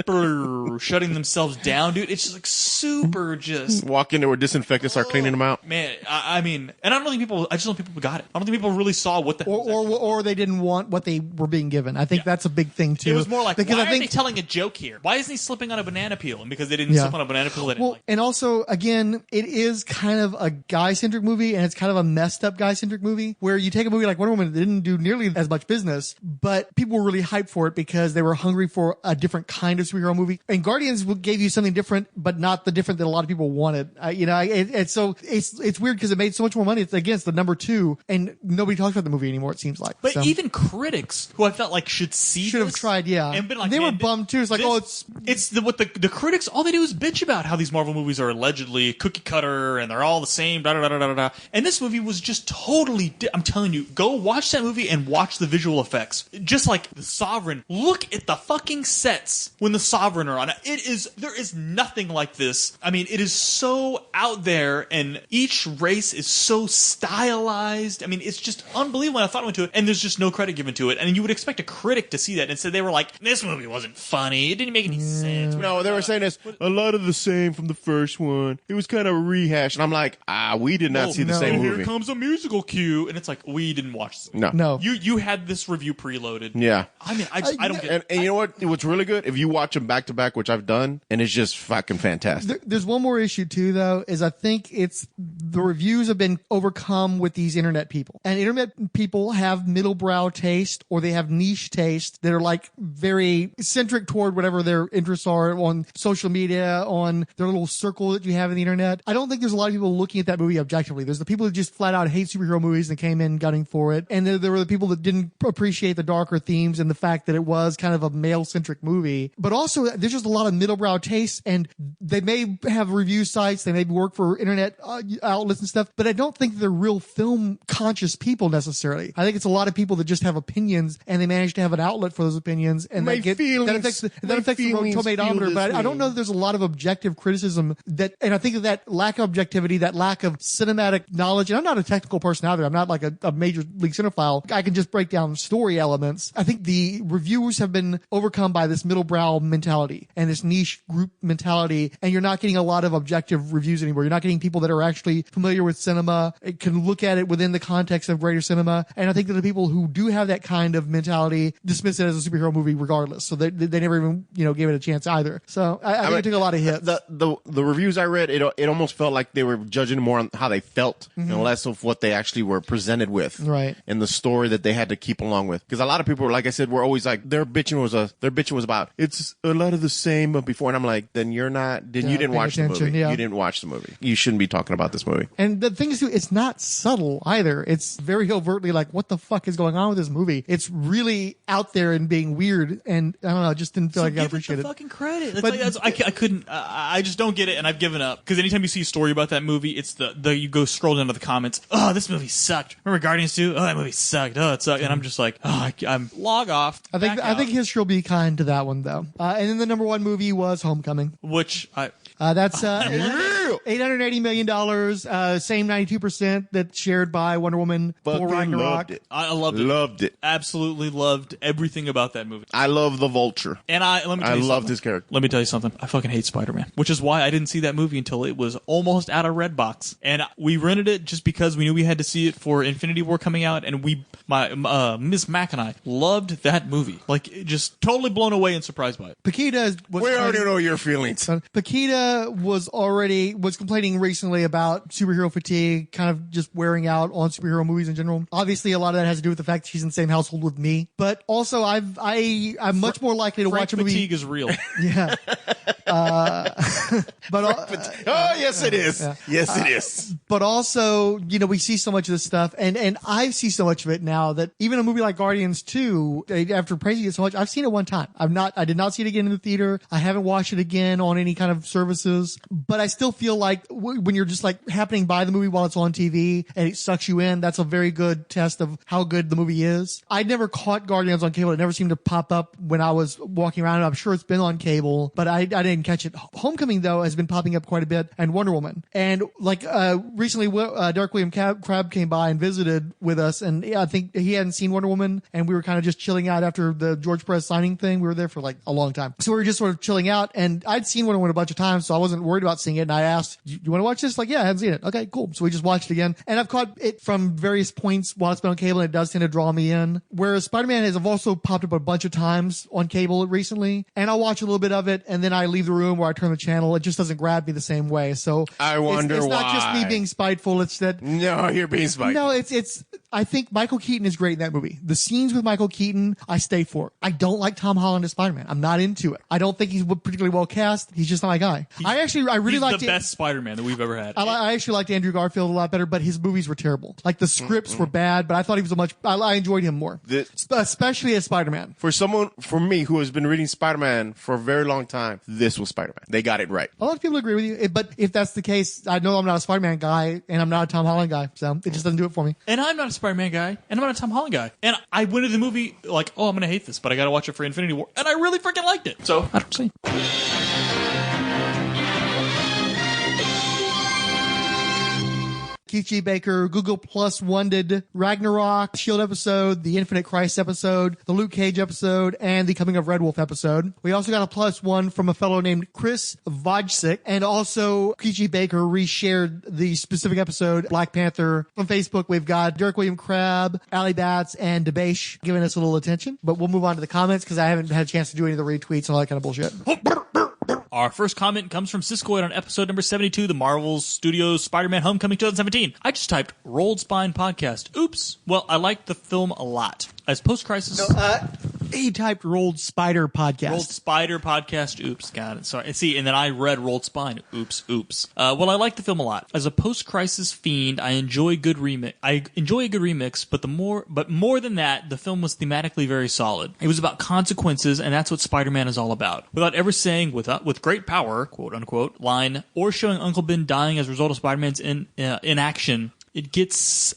shutting themselves down, dude. It's just like super just walk in there with disinfectant, start cleaning them out. Man, I mean, and I don't think people. I just don't think people got it. I don't think people really saw what the or they didn't want what they were being given. I think that's a big thing too. It was more like, because why are they telling a joke here? Why isn't he slipping on a banana peel? And because they didn't slip on a banana peel, they didn't like it. And also, again, it is kind of a guy-centric movie, and it's kind of a messed up guy-centric movie where you take a movie like Wonder Woman that didn't do nearly as much business, but people were really hyped for it because they were hungry for a different kind of superhero movie. And Guardians gave you something different, but not the different that a lot of people wanted. So it's weird because it made so much more money. It's the number 2, and nobody talks about the movie anymore. It seems like. But even critics who I felt like should have tried, and been like, they were bummed too. It's like, the critics, all they do is bitch about how these Marvel movies are allegedly cookie cutter and they're all the same. Da da da da da. And this movie was just totally. I'm telling you, go watch that movie and watch the visual effects. Just like the Sovereign. Look at the fucking sets when the Sovereign are on it. There is nothing like this. I mean, it is so out there, and each race is so stylized. I mean, it's just unbelievable when I thought I went to it, and there's just no credit given to it. And you would expect a critic to see that. Instead, they were like, this movie wasn't funny. It didn't make any sense. No, they were saying this, a lot of the same from the first one. It was kind of a rehash. And I'm like, we did not see the same movie. Here comes a musical cue. And it's like, we didn't watch this. No. You had this review preloaded. Yeah. I mean, I don't get it. And you know what? What's really good? If you watch them back to back, which I've done, and it's just fucking fantastic. There's one more issue too, though, is I think it's the reviews have been overcome with these internet people. And internet people have middle brow taste, or they have niche taste that are like very centric toward whatever their interests are on social media, on their little circle that you have in the internet. I don't think there's a lot of people looking at that movie objectively. There's the people that just flat out hate superhero movies and came in gunning for it. And there were the people that didn't appreciate the darker themes and the fact that it was kind of a male-centric movie. But also, there's just a lot of middle-brow tastes, and they may have review sites, they may work for internet outlets and stuff, but I don't think they're real film-conscious people necessarily. I think it's a lot of people that just have opinions, and they manage to have an outlet for those opinions, and that affects the tomatometer. But I don't know that there's a lot of objective criticism and I think that lack of objectivity, that lack of cinematic knowledge, and I'm not a technical person either. I'm not like a major league cinephile. I can just break down story elements. I think the reviewers have been overcome by this middle brow mentality and this niche group mentality, and you're not getting a lot of objective reviews anymore. You're not getting people that are actually familiar with cinema, can look at it within the context of greater cinema. And I think that the people who do have that kind of mentality dismiss it as a superhero movie regardless. So they never even, gave it a chance either. So I think it took a lot of hits. The reviews I read, it almost felt like they were judging more on how they felt and less of what they actually were presented with. Right. And the story that they had to keep along with. Because a lot of people, like I said, were always like, their bitching was about, it's a lot of the same but before. And I'm like, then you didn't watch the movie. Yeah. You didn't watch the movie. You shouldn't be talking about this movie. And the thing is, it's not subtle either. It's very overtly like, what the fuck is going on with this movie? It's really out there and being weird. And I don't know, I just didn't feel like I appreciated it. Fucking credit. I couldn't. I just don't get it, and I've given up. Because anytime you see a story about that movie, it's you go scroll down to the comments. Oh, this movie sucked. Remember Guardians 2? Oh, that movie sucked. Oh, it sucked. And I'm just like, I'm log off. I think history will be kind to that one though. And then the number one movie was Homecoming, which that's $880 million, same 92% that's shared by Wonder Woman for Ragnarok. Loved it. I loved it. Loved it. Absolutely loved everything about that movie. I love the Vulture. And I loved his character. Let me tell you something. I fucking hate Spider-Man, which is why I didn't see that movie until it was almost out of Redbox. And we rented it just because we knew we had to see it for Infinity War coming out, and Miss Mac and I loved that movie. Like, just totally blown away and surprised by it. We already know your feelings. Paquita was complaining recently about superhero fatigue, kind of just wearing out on superhero movies in general. Obviously, a lot of that has to do with the fact that she's in the same household with me. But also, I'm much more likely to watch a movie. Fatigue is real. Yeah. Yes, it is. Yeah. Yes, it is. But also, we see so much of this stuff, and I see so much of it now that even a movie like Guardians 2, after praising it so much, I've seen it one time. I did not see it again in the theater. I haven't watched it again on any kind of services. But I still feel like when you're just like happening by the movie while it's on TV and it sucks you in, that's a very good test of how good the movie is. I never caught Guardians on cable. It never seemed to pop up when I was walking around. I'm sure it's been on cable, but I didn't catch it. Homecoming, though, has been popping up quite a bit, and Wonder Woman. And recently, Derek William Crab came by and visited with us, and I think he hadn't seen Wonder Woman, and we were kind of just chilling out after the George Perez signing thing. We were there for like a long time. So we were just sort of chilling out, and I'd seen Wonder Woman a bunch of times, so I wasn't worried about seeing it. And I asked, you want to watch this? Like, yeah, I hadn't seen it. Okay, cool. So we just watched it again. And I've caught it from various points while it's been on cable, and it does tend to draw me in. Whereas Spider-Man has also popped up a bunch of times on cable recently, and I'll watch a little bit of it, and then I leave the room or I turn the channel. It just doesn't grab me the same way. So I wonder it's why. It's not just me being spiteful. It's that. No, you're being spiteful. No, it's I think Michael Keaton is great in that movie. The scenes with Michael Keaton, I stay for. I don't like Tom Holland as Spider-Man. I'm not into it. I don't think he's particularly well cast. He's just not my guy. I really liked the best Spider-Man that we've ever had. I actually liked Andrew Garfield a lot better, but his movies were terrible. Like the scripts were bad, but I thought he was I enjoyed him more, especially as Spider-Man. For me, who has been reading Spider-Man for a very long time, this was Spider-Man. They got it right. A lot of people agree with you, but if that's the case, I know I'm not a Spider-Man guy, and I'm not a Tom Holland guy, so it just doesn't do it for me. And I'm not a Spider-Man guy, and I'm not a Tom Holland guy. And I went into the movie like, oh, I'm going to hate this, but I got to watch it for Infinity War, and I really freaking liked it. So, I don't see. Keith G. Baker, Google Plus Wonded, Ragnarok, S.H.I.E.L.D. episode, the Infinite Christ episode, the Luke Cage episode, and the Coming of Red Wolf episode. We also got a +1 from a fellow named Chris Vojcik, and also Keith G. Baker reshared the specific episode, Black Panther. On Facebook, we've got Derek William Crabb, Ali Batts, and Debesh giving us a little attention. But we'll move on to the comments because I haven't had a chance to do any of the retweets and all that kind of bullshit. Our first comment comes from Siskoid on episode number 72, the Marvel Studios Spider-Man Homecoming 2017. I just typed Rolled Spine Podcast. Oops. Well, I liked the film a lot. As post-crisis... A-typed Rolled Spider podcast. Rolled Spider podcast. Oops, got it. Sorry. See, and then I read Rolled Spine. Oops. Well, I like the film a lot. As a post-crisis fiend, I enjoy a good remix, but more than that, the film was thematically very solid. It was about consequences, and that's what Spider-Man is all about. Without ever saying with great power, quote unquote, line, or showing Uncle Ben dying as a result of Spider-Man's inaction. It gets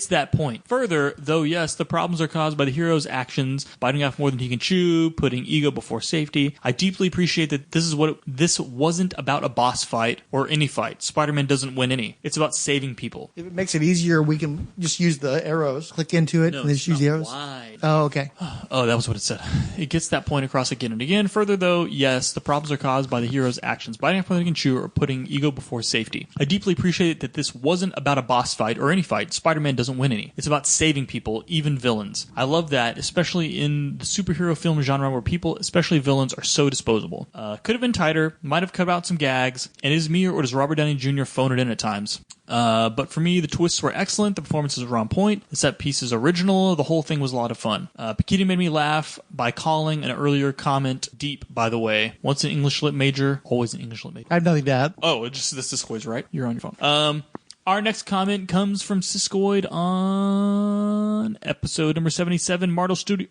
that point. Further, though, yes, the problems are caused by the hero's actions, biting off more than he can chew, putting ego before safety. I deeply appreciate that this wasn't about a boss fight or any fight. Spider-Man doesn't win any. It's about saving people. If it makes it easier, we can just use the arrows. Click into it and just use the arrows. Wide. Oh, okay. Oh, that was what it said. It gets that point across again and again. Further, though, yes, the problems are caused by the hero's actions, biting off more than he can chew, or putting ego before safety. I deeply appreciate that this wasn't about a boss fight or any fight. Spider-Man doesn't win any. It's about saving people, even villains. I love that, especially in the superhero film genre where people, especially villains, are so disposable. Could have been tighter, might have cut out some gags, and is me or does Robert Downey Jr. phone it in at times? But for me, the twists were excellent, the performances were on point, the set piece is original, the whole thing was a lot of fun. Paquita made me laugh by calling an earlier comment deep, by the way. Once an English lit major, always an English lit major. I have nothing to add. Oh, this Siskoid's right. You're on your phone. Our next comment comes from Siskoid on episode number 77, Martel Studio.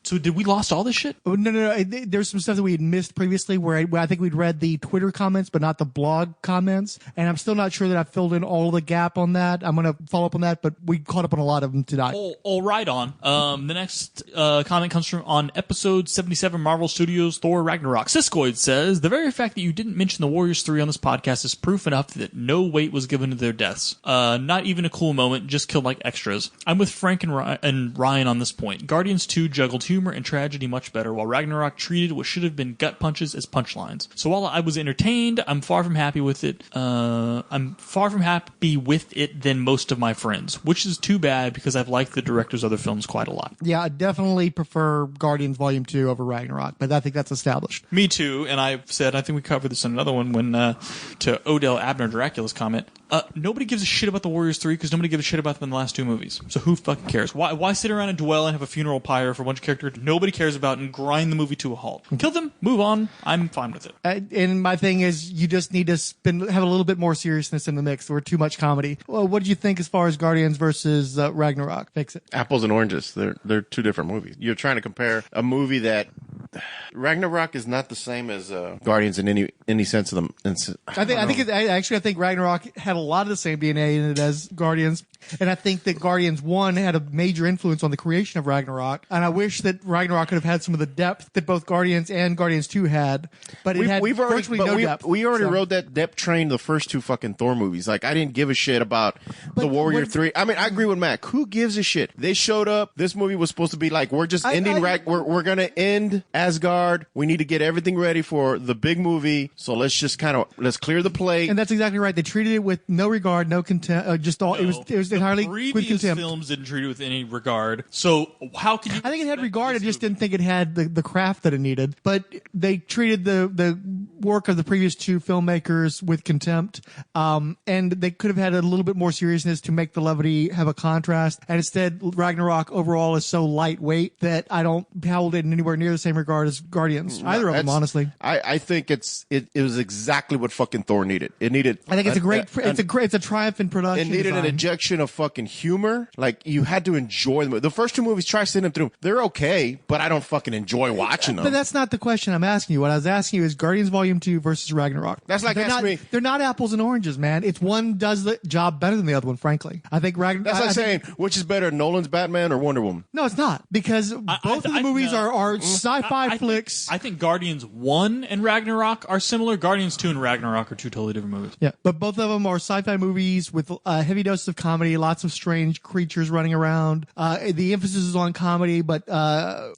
So did we lost all this shit? Oh, no. There's some stuff that we had missed previously where I think we'd read the Twitter comments, but not the blog comments. And I'm still not sure that I filled in all the gap on that. I'm going to follow up on that, but we caught up on a lot of them tonight. All right on. The next comment comes from on episode 77, Marvel Studios Thor Ragnarok. Siskoid says, the very fact that you didn't mention the Warriors 3 on this podcast is proof enough that no weight was given to their deaths. Not even a cool moment, just killed like extras. I'm with Frank and Ryan on this point. Guardians 2 juggled humor and tragedy much better, while Ragnarok treated what should have been gut punches as punchlines. So while I was entertained, I'm far from happy with it. I'm far from happy with it than most of my friends, which is too bad because I've liked the director's other films quite a lot. Yeah, I definitely prefer Guardians Volume 2 over Ragnarok, but I think that's established. Me too, and I've said, I think we covered this in another one when to Odell Abner Dracula's comment, nobody gives a shit about the Warriors 3 because nobody gives a shit about them in the last two movies. So who fucking cares? Why sit around and dwell and have a funeral pyre for a bunch of characters nobody cares about and grind the movie to a halt? Kill them, move on. I'm fine with it. And my thing is, you just need to have a little bit more seriousness in the mix. Or too much comedy. Well, what did you think as far as Guardians versus Ragnarok? Fix it. Apples and oranges. They're two different movies. You're trying to compare a movie that Ragnarok is not the same as Guardians in any sense of them. I think Ragnarok had a lot of the same DNA in it as Guardians, and I think that Guardians 1 had a major influence on the creation of Ragnarok, and I wish that Ragnarok could have had some of the depth that both Guardians and Guardians 2 had, but it had virtually no depth. We already rode that depth train the first two fucking Thor movies. Like, I didn't give a shit about the Warrior 3. I mean, I agree with Mac. Who gives a shit? They showed up. This movie was supposed to be like, we're just ending we're going to end Asgard. We need to get everything ready for the big movie. So let's just let's clear the plate. And that's exactly right. They treated it with no regard, no contempt, it was entirely with contempt. Films didn't treat it with any regard. So how could you? I think it had regard. I just didn't think it had the craft that it needed. But they treated the work of the previous two filmmakers with contempt. And they could have had a little bit more seriousness to make the levity have a contrast. And instead, Ragnarok overall is so lightweight that I don't hold it in anywhere near the same regard as Guardians. Either of them, honestly. I think it was exactly what fucking Thor needed. It needed. I think it's a triumph in production. It needed an injection of fucking humor. Like, you had to enjoy them. The first two movies, try sitting them through. They're okay, but I don't fucking enjoy watching them. But that's not the question I'm asking you. What I was asking you is Guardians Volume 2 versus Ragnarok. That's like asking me. They're not apples and oranges, man. It's one does the job better than the other one, frankly. I think Ragnarok. That's like saying, which is better, Nolan's Batman or Wonder Woman? No, it's not. Because both of the movies are sci-fi flicks. I think Guardians 1 and Ragnarok are similar. Guardians 2 and Ragnarok are two totally different movies. Yeah, but both of them are sci-fi movies with a heavy dose of comedy, lots of strange creatures running around. The emphasis is on comedy, but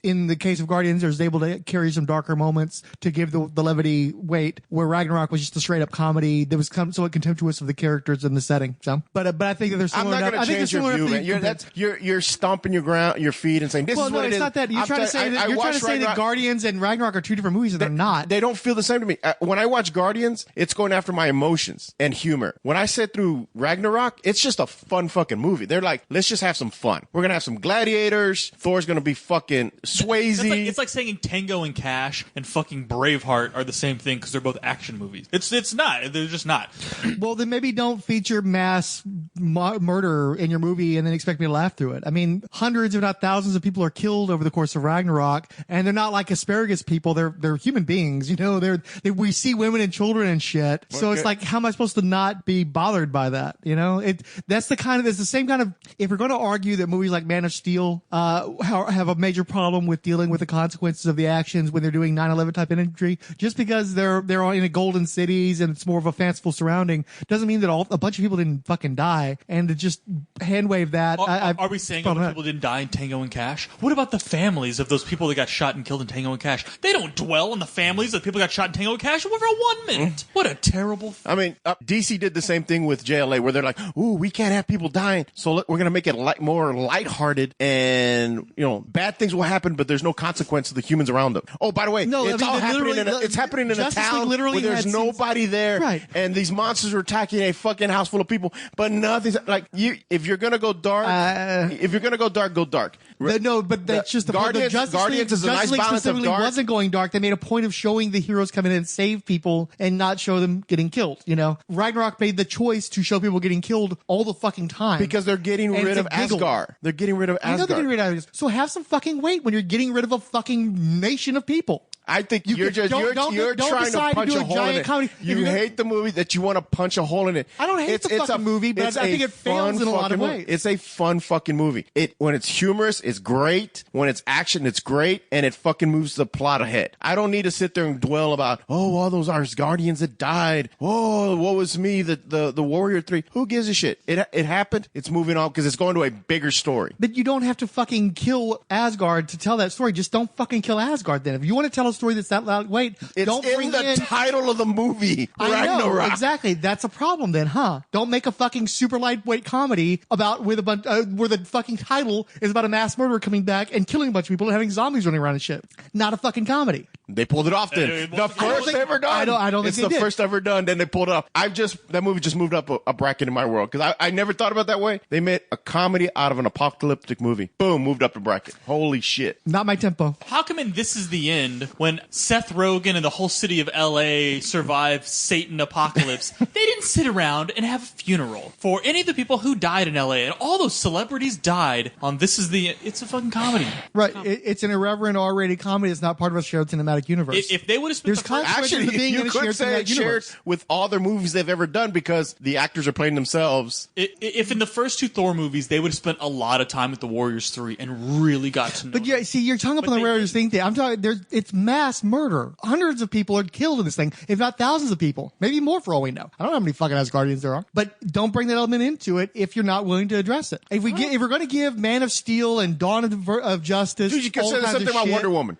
in the case of Guardians, there's able to carry some darker moments to give the levity weight, where Ragnarok was just a straight-up comedy that was somewhat contemptuous of the characters and the setting. So, but I think that they're similar. I'm not going to change your view, man. You're stomping your feet and saying, this is what it is. Well, no, it's not that. You're trying to say that Guardians and Ragnarok are two different movies, and they're not. They don't feel the same to me. When I watch Guardians, it's going after my emotions and humor. When I sit through Ragnarok, it's just a fun fucking movie. They're like, let's just have some fun. We're gonna have some gladiators. Thor's gonna be fucking Swayze. It's like saying Tango and Cash and fucking Braveheart are the same thing because they're both action movies. It's not. They're just not. Well, then maybe don't feature mass murder in your movie and then expect me to laugh through it. I mean, hundreds, if not thousands, of people are killed over the course of Ragnarok, and they're not like asparagus people. They're human beings. You know, we see women and children and shit. So it's like, how am I supposed to not be bothered by that? You know, it's the same kind of. If we're going to argue that movies like Man of Steel have a major problem with dealing with the consequences of the actions when they're doing 9/11 type imagery, just because they're in a golden cities and it's more of a fanciful surrounding, doesn't mean that a bunch of people didn't fucking die. And to just hand wave that, are we saying other people didn't die in Tango and Cash? What about the families of those people that got shot and killed in Tango and Cash? They don't dwell on the families of people that got shot in Tango and Cash for 1 minute. What a terrible. I mean, DC did the same thing with JLA, where they're like, "Ooh, we can't have people dying, so we're gonna make it more lighthearted, and bad things will happen, but there's no consequence to the humans around them." Oh, by the way, it's happening in a town where there's nobody there, right? And these monsters are attacking a fucking house full of people, but nothing's like you. If you're gonna go dark, go dark. No, but that's just the Guardians. Guardians is a nice balance of dark. Wasn't going dark. They made a point of showing the heroes come in and save people and not show them getting killed. You know, Ragnarok made the choice to show people getting killed all the fucking time because they're getting rid of Asgard. They're getting rid of Asgard. I know they're getting rid of Asgard. So have some fucking weight when you're getting rid of a fucking nation of people. I think you're trying to punch a hole in it. Comedy. You hate the movie that you want to punch a hole in it. I don't hate the fucking movie, but I think it fails in a lot of ways. It's a fun fucking movie. When it's humorous, it's great. When it's action, it's great, and it fucking moves the plot ahead. I don't need to sit there and dwell about, all those Asgardians that died. Oh, what was me, the Warrior 3. Who gives a shit? It happened. It's moving on because it's going to a bigger story. But you don't have to fucking kill Asgard to tell that story. Just don't fucking kill Asgard then. If you want to tell a story that's that loud, don't bring in the title of the movie. Ragnarok. I know, exactly. That's a problem then, huh? Don't make a fucking super lightweight comedy about where the fucking title is about a mass murderer coming back and killing a bunch of people and having zombies running around and shit. Not a fucking comedy. They pulled it off then. The first ever done. I don't think it's the first ever done. Then they pulled it off. That movie just moved up a bracket in my world because I never thought about it that way. They made a comedy out of an apocalyptic movie. Boom, moved up a bracket. Holy shit. Not my tempo. How come in This Is the End, when Seth Rogen and the whole city of LA survived Satan apocalypse, they didn't sit around and have a funeral for any of the people who died in LA, and all those celebrities died on This Is the End. It's a fucking comedy. Right. It's an irreverent R-rated comedy. It's not part of a shared cinematic universe. If they would have spent you could say it's shared with all their movies they've ever done because the actors are playing themselves. If in the first two Thor movies they would have spent a lot of time with the Warriors 3 and really got to know. But yeah, see, you're tongue up on the Warriors thing. I'm talking. It's mass murder. Hundreds of people are killed in this thing, if not thousands of people, maybe more for all we know. I don't know how many fucking Asgardians there are, but don't bring that element into it if you're not willing to address it. If we're going to give Man of Steel and Dawn of Justice, dude, you could say something about Wonder Woman.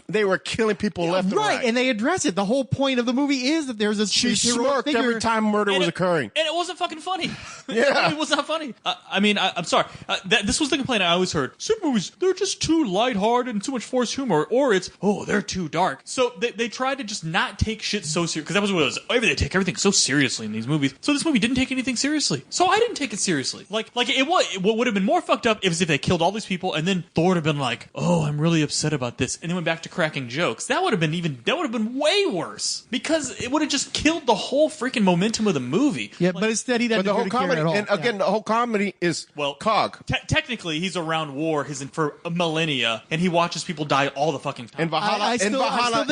They were killing people left and right, and they address it. The whole point of the movie is that there's she smirked every time murder was occurring, and it wasn't fucking funny. Yeah, it was not funny. I'm sorry. This was the complaint I always heard. Super movies, they're just too lighthearted and too much forced humor, or it's they're too dark. So they tried to just not take shit so serious, because that was what it was. They take everything so seriously in these movies. So this movie didn't take anything seriously. So I didn't take it seriously. Like it was. What would have been more fucked up is if they killed all these people and then Thor would have been like, I'm really upset about this, and then went back to cracking jokes. That would have been way worse, because it would have just killed the whole freaking momentum of the movie. Yeah, but instead he doesn't. But the whole comedy, and again, the whole comedy is cog. Technically, he's around war for millennia, and he watches people die all the fucking time. And Valhalla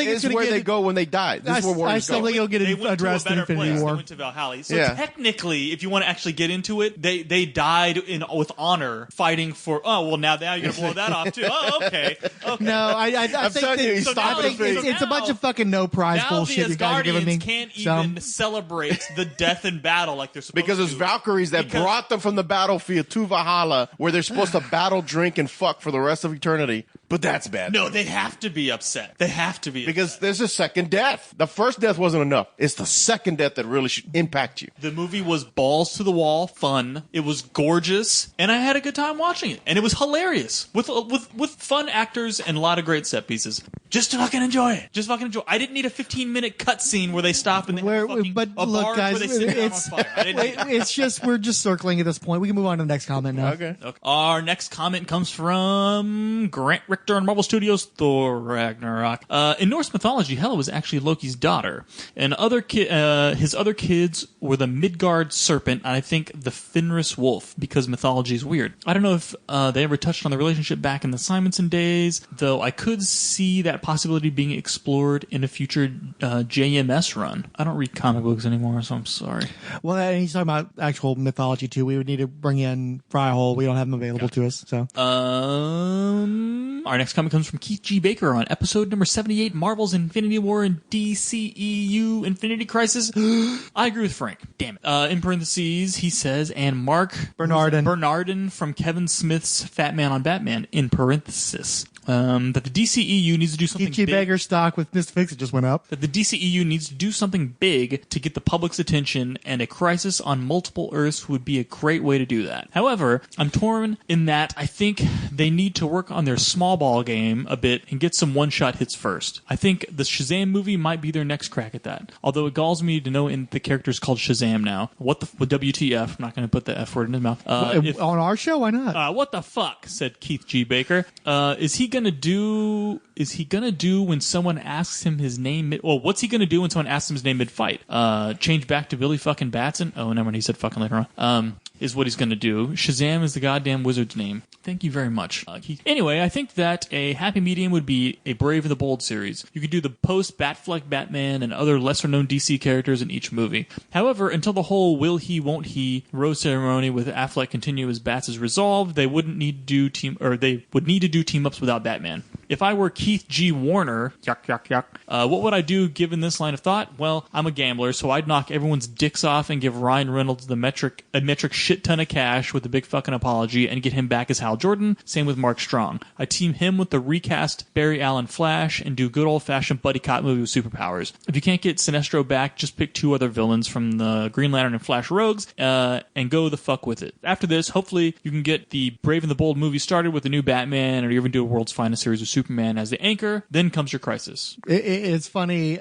is where they go when they die. This is where warriors go. I still think it'll get addressed in Infinity War. They went to Valhalla. So technically, if you want to actually get into it, they died with honor fighting for. Now you're gonna blow that off too. Okay. No, I think it's a bunch of fucking no prize bullshit you guys are giving me. Can't even celebrate the death in battle like they're supposed to. Because it's Valkyries that brought them from the battlefield to Valhalla, where they're supposed to battle, drink, and fuck for the rest of eternity. But that's bad. No, they have to be upset. They have to be because upset. there's a second death. The first death wasn't enough. It's the second death that really should impact you. The movie was balls to the wall, fun. It was gorgeous, and I had a good time watching it. And it was hilarious with fun actors and a lot of great set pieces. Just to fucking enjoy it. Just fucking enjoy it. I didn't need a 15-minute cutscene where they stop and they have a look, guys, where they sit down on fire. I didn't need that. It's just we're just circling at this point. We can move on to the next comment now. Okay. Our next comment comes from Grant Richter on Marvel Studios' Thor Ragnarok. In Norse mythology, Hela was actually Loki's daughter, and his other kids were the Midgard serpent and I think the Fenris wolf, because mythology is weird. I don't know if they ever touched on the relationship back in the Simonson days, though I could see that possibility being explored in a future JMS run. I don't read comic books anymore, so I'm sorry. Well, and he's talking about actual mythology too. We would need to bring in Fryhole. We don't have them available to us. So, our next comment comes from Keith G. Baker on episode number 78, Marvel's Infinity War and DCEU Infinity Crisis. I agree with Frank. Damn it. In parentheses, he says, and Mark Bernardin from Kevin Smith's Fat Man on Batman, in parenthesis. That the DCEU needs to do something Keith G. Baker stock with Mr. Fix, it just went up. That the DCEU needs to do something big to get the public's attention, and a crisis on multiple Earths would be a great way to do that. However, I'm torn in that I think they need to work on their small ball game a bit and get some one-shot hits first. I think the Shazam movie might be their next crack at that. Although it galls me to know the character's called Shazam now. What WTF? I'm not going to put the F word in his mouth. On our show, why not? What the fuck? Said Keith G. Baker. Is he gonna do when someone asks him his name? What's he gonna do when someone asks him his name mid-fight? Change back to Billy fucking Batson? Oh, never mind. He said fucking later on. Is what he's gonna do. Shazam is the goddamn wizard's name. Thank you very much. Anyway, I think that a happy medium would be a Brave and the Bold series. You could do the post-Batfleck Batman and other lesser-known DC characters in each movie. However, until the whole will he, won't he rose ceremony with Affleck continue as Bats is resolved, they would need to do team-ups without Batman. If I were Keith G. Warner, what would I do given this line of thought? Well, I'm a gambler, so I'd knock everyone's dicks off and give Ryan Reynolds a metric shit ton of cash with a big fucking apology and get him back as Hal Jordan. Same with Mark Strong. I team him with the recast Barry Allen Flash and do good old-fashioned buddy cop movie with superpowers. If you can't get Sinestro back, just pick two other villains from the Green Lantern and Flash Rogues and go the fuck with it. After this, hopefully you can get the Brave and the Bold movie started with the new Batman, or even do a World's Finest series with Superman as the anchor. Then comes your crisis. It's funny.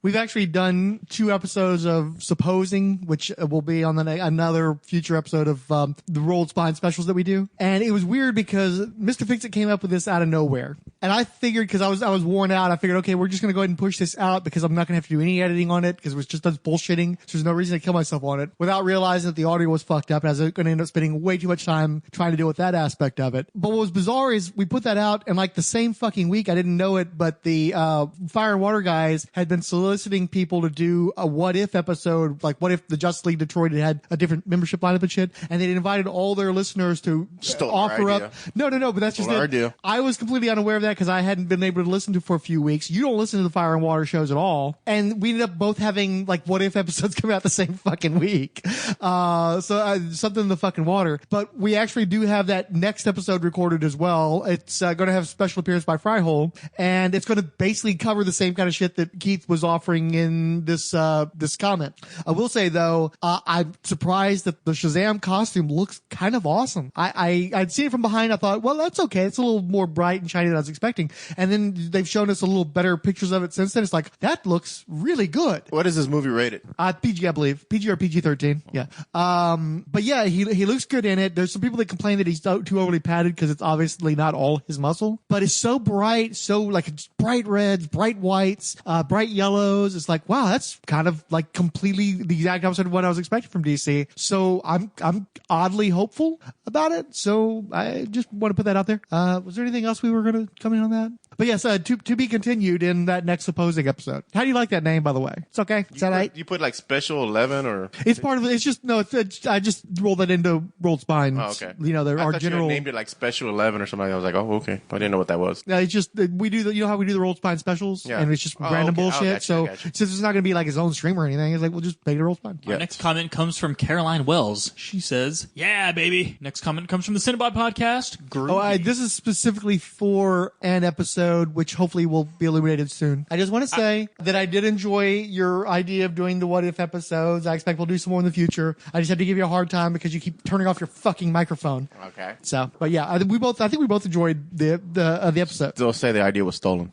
We've actually done 2 episodes of Supposing, which will be on another future episode of the Rolled Spine specials that we do. And it was weird because Mr. Fix-It came up with this out of nowhere. And I figured, because I was worn out, I figured, okay, we're just going to go ahead and push this out because I'm not going to have to do any editing on it because it was just us bullshitting. So there's no reason to kill myself on it without realizing that the audio was fucked up, and I was going to end up spending way too much time trying to deal with that aspect of it. But what was bizarre is we put that out, and like the same fucking week, I didn't know it, but the Fire and Water guys had been soliciting people to do a what if episode, like what if the Justice League Detroit had a different membership lineup and shit, and they'd invited all their listeners to offer up. No, but that's just it. I was completely unaware of that because I hadn't been able to listen to it for a few weeks. You don't listen to the Fire and Water shows at all, and we ended up both having like what if episodes come out the same fucking week. Something in the fucking water. But we actually do have that next episode recorded as well. It's going to have a special appearance by Fryhole, and it's going to basically cover the same kind of shit that Keith was offering in this comment. I will say though, I'm surprised that the Shazam costume looks kind of awesome. I'd seen it from behind. I thought, well, that's okay. It's a little more bright and shiny than I was expecting. And then they've shown us a little better pictures of it since then. It's like, that looks really good. What is this movie rated? PG, I believe. PG or PG-13. Yeah. But yeah, he looks good in it. There's some people that complain that he's too overly padded because it's obviously not all his muscle, but it's so bright, so like it's bright reds, bright whites, bright yellows. It's like, wow, that's kind of like completely the exact opposite of what I was expecting from DC. So I'm oddly hopeful about it. So I just want to put that out there. Was there anything else we were going to come in on that? But yes, to be continued in that next opposing episode. How do you like that name, by the way? It's okay. Is that right? You put like Special 11 or? It's part of it. It's just, no, I just rolled that into Rolled Spine. Oh, okay. You know, our general. You named it like Special 11 or something. I was like, oh, okay. I didn't know what that was. It's just, we do you know how we do the Rolled Spine specials? Yeah. And it's just random bullshit. Gotcha. Since it's not going to be like his own stream or anything, it's like, we'll just make it Rolled Spine. Our next comment comes from Caroline Wells. She says, yeah, baby. Next comment comes from the Cinebot podcast. Groovy. This is specifically for an episode, which hopefully will be illuminated soon. I just want to say that I did enjoy your idea of doing the what if episodes. I expect we'll do some more in the future. I just had to give you a hard time because you keep turning off your fucking microphone. Okay. So, but yeah, I think we both enjoyed the episode. They'll say the idea was stolen.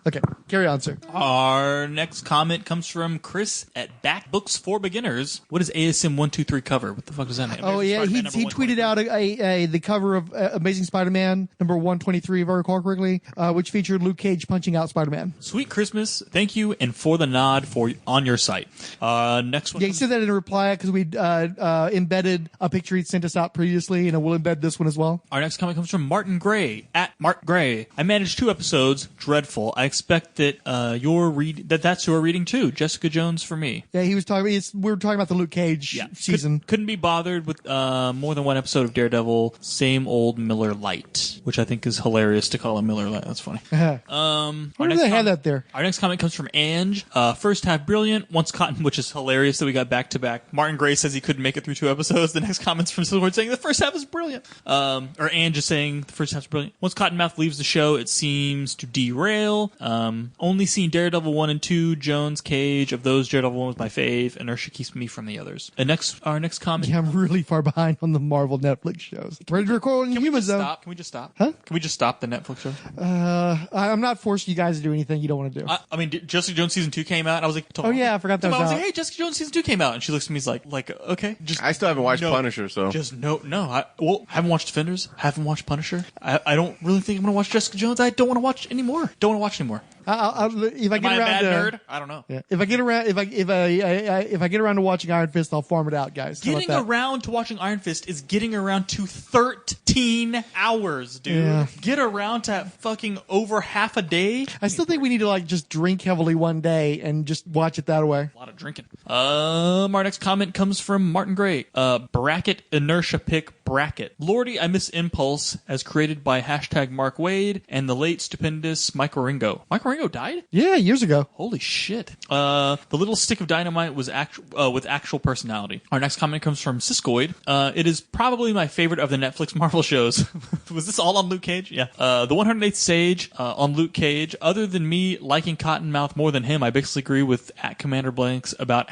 Okay, carry on, sir. Our next comment comes from Chris at Back Books for Beginners. What does ASM 123 cover? What the fuck does that mean? Oh yeah, he tweeted out the cover of Amazing Spider-Man number 123, if I recall correctly, which featured Luke Cage punching out Spider-Man. Sweet Christmas, thank you, and for the nod on your site. Next one. Yeah, he said that in a reply because we embedded a picture he'd sent us out previously, and we'll embed this one as well. Our next comment comes from Martin Gray at Mark Gray. I managed 2 episodes. Dreadful. I expect that that's your reading too. Jessica Jones for me. Yeah, he was talking. We were talking about the Luke Cage season. Couldn't be bothered with more than one episode of Daredevil. Same old Miller Lite, which I think is hilarious to call him Miller Lite. That's funny. Why do they have that there? Our next comment comes from Ange. First half brilliant. Once Cotton, which is hilarious that we got back to back. Martin Gray says he couldn't make it through 2 episodes. The next comment's from Silverwood saying the first half is brilliant. Or Ange is saying the first half's brilliant. Once Cottonmouth leaves the show, it seems to derail. Only seen Daredevil 1 and 2, Jones, Cage. Of those, Daredevil 1 was my fave. Inertia keeps me from the others. Our next comment. Yeah, I'm really far behind on the Marvel Netflix shows. Ready to record Can we just stop? Can we just stop? Huh? Can we just stop the Netflix show? I'm not forcing you guys to do anything you don't want to do. I mean, Jessica Jones season 2 came out. And I was like, oh yeah, I forgot that was I was out. like, hey, Jessica Jones season 2 came out, and she looks at me like, okay. I still haven't watched Punisher, so just no. I haven't watched Defenders. Haven't watched Punisher. I don't really think I'm gonna watch Jessica Jones. I don't want to watch anymore. Don't want to watch anymore. If I Am get I a around bad to, nerd? I don't know. Yeah. If I get around, if I get around to watching Iron Fist, I'll farm it out, guys. Getting around to watching Iron Fist is getting around to 13 hours, dude. Yeah. Get around to fucking over half a day. I still think we need to just drink heavily one day and just watch it that way. A lot of drinking. Our next comment comes from Martin Gray. Bracket inertia pick bracket. Lordy, I miss Impulse as created by #Mark Wade and the late stupendous Michael Ringo. Michael Ringo died? Yeah, years ago. Holy shit. The little stick of dynamite was with actual personality. Our next comment comes from Siskoid. It is probably my favorite of the Netflix Marvel shows. Was this all on Luke Cage? Yeah. The 108th Sage on Luke Cage. Other than me liking Cottonmouth more than him, I basically agree with @Commander Blanks about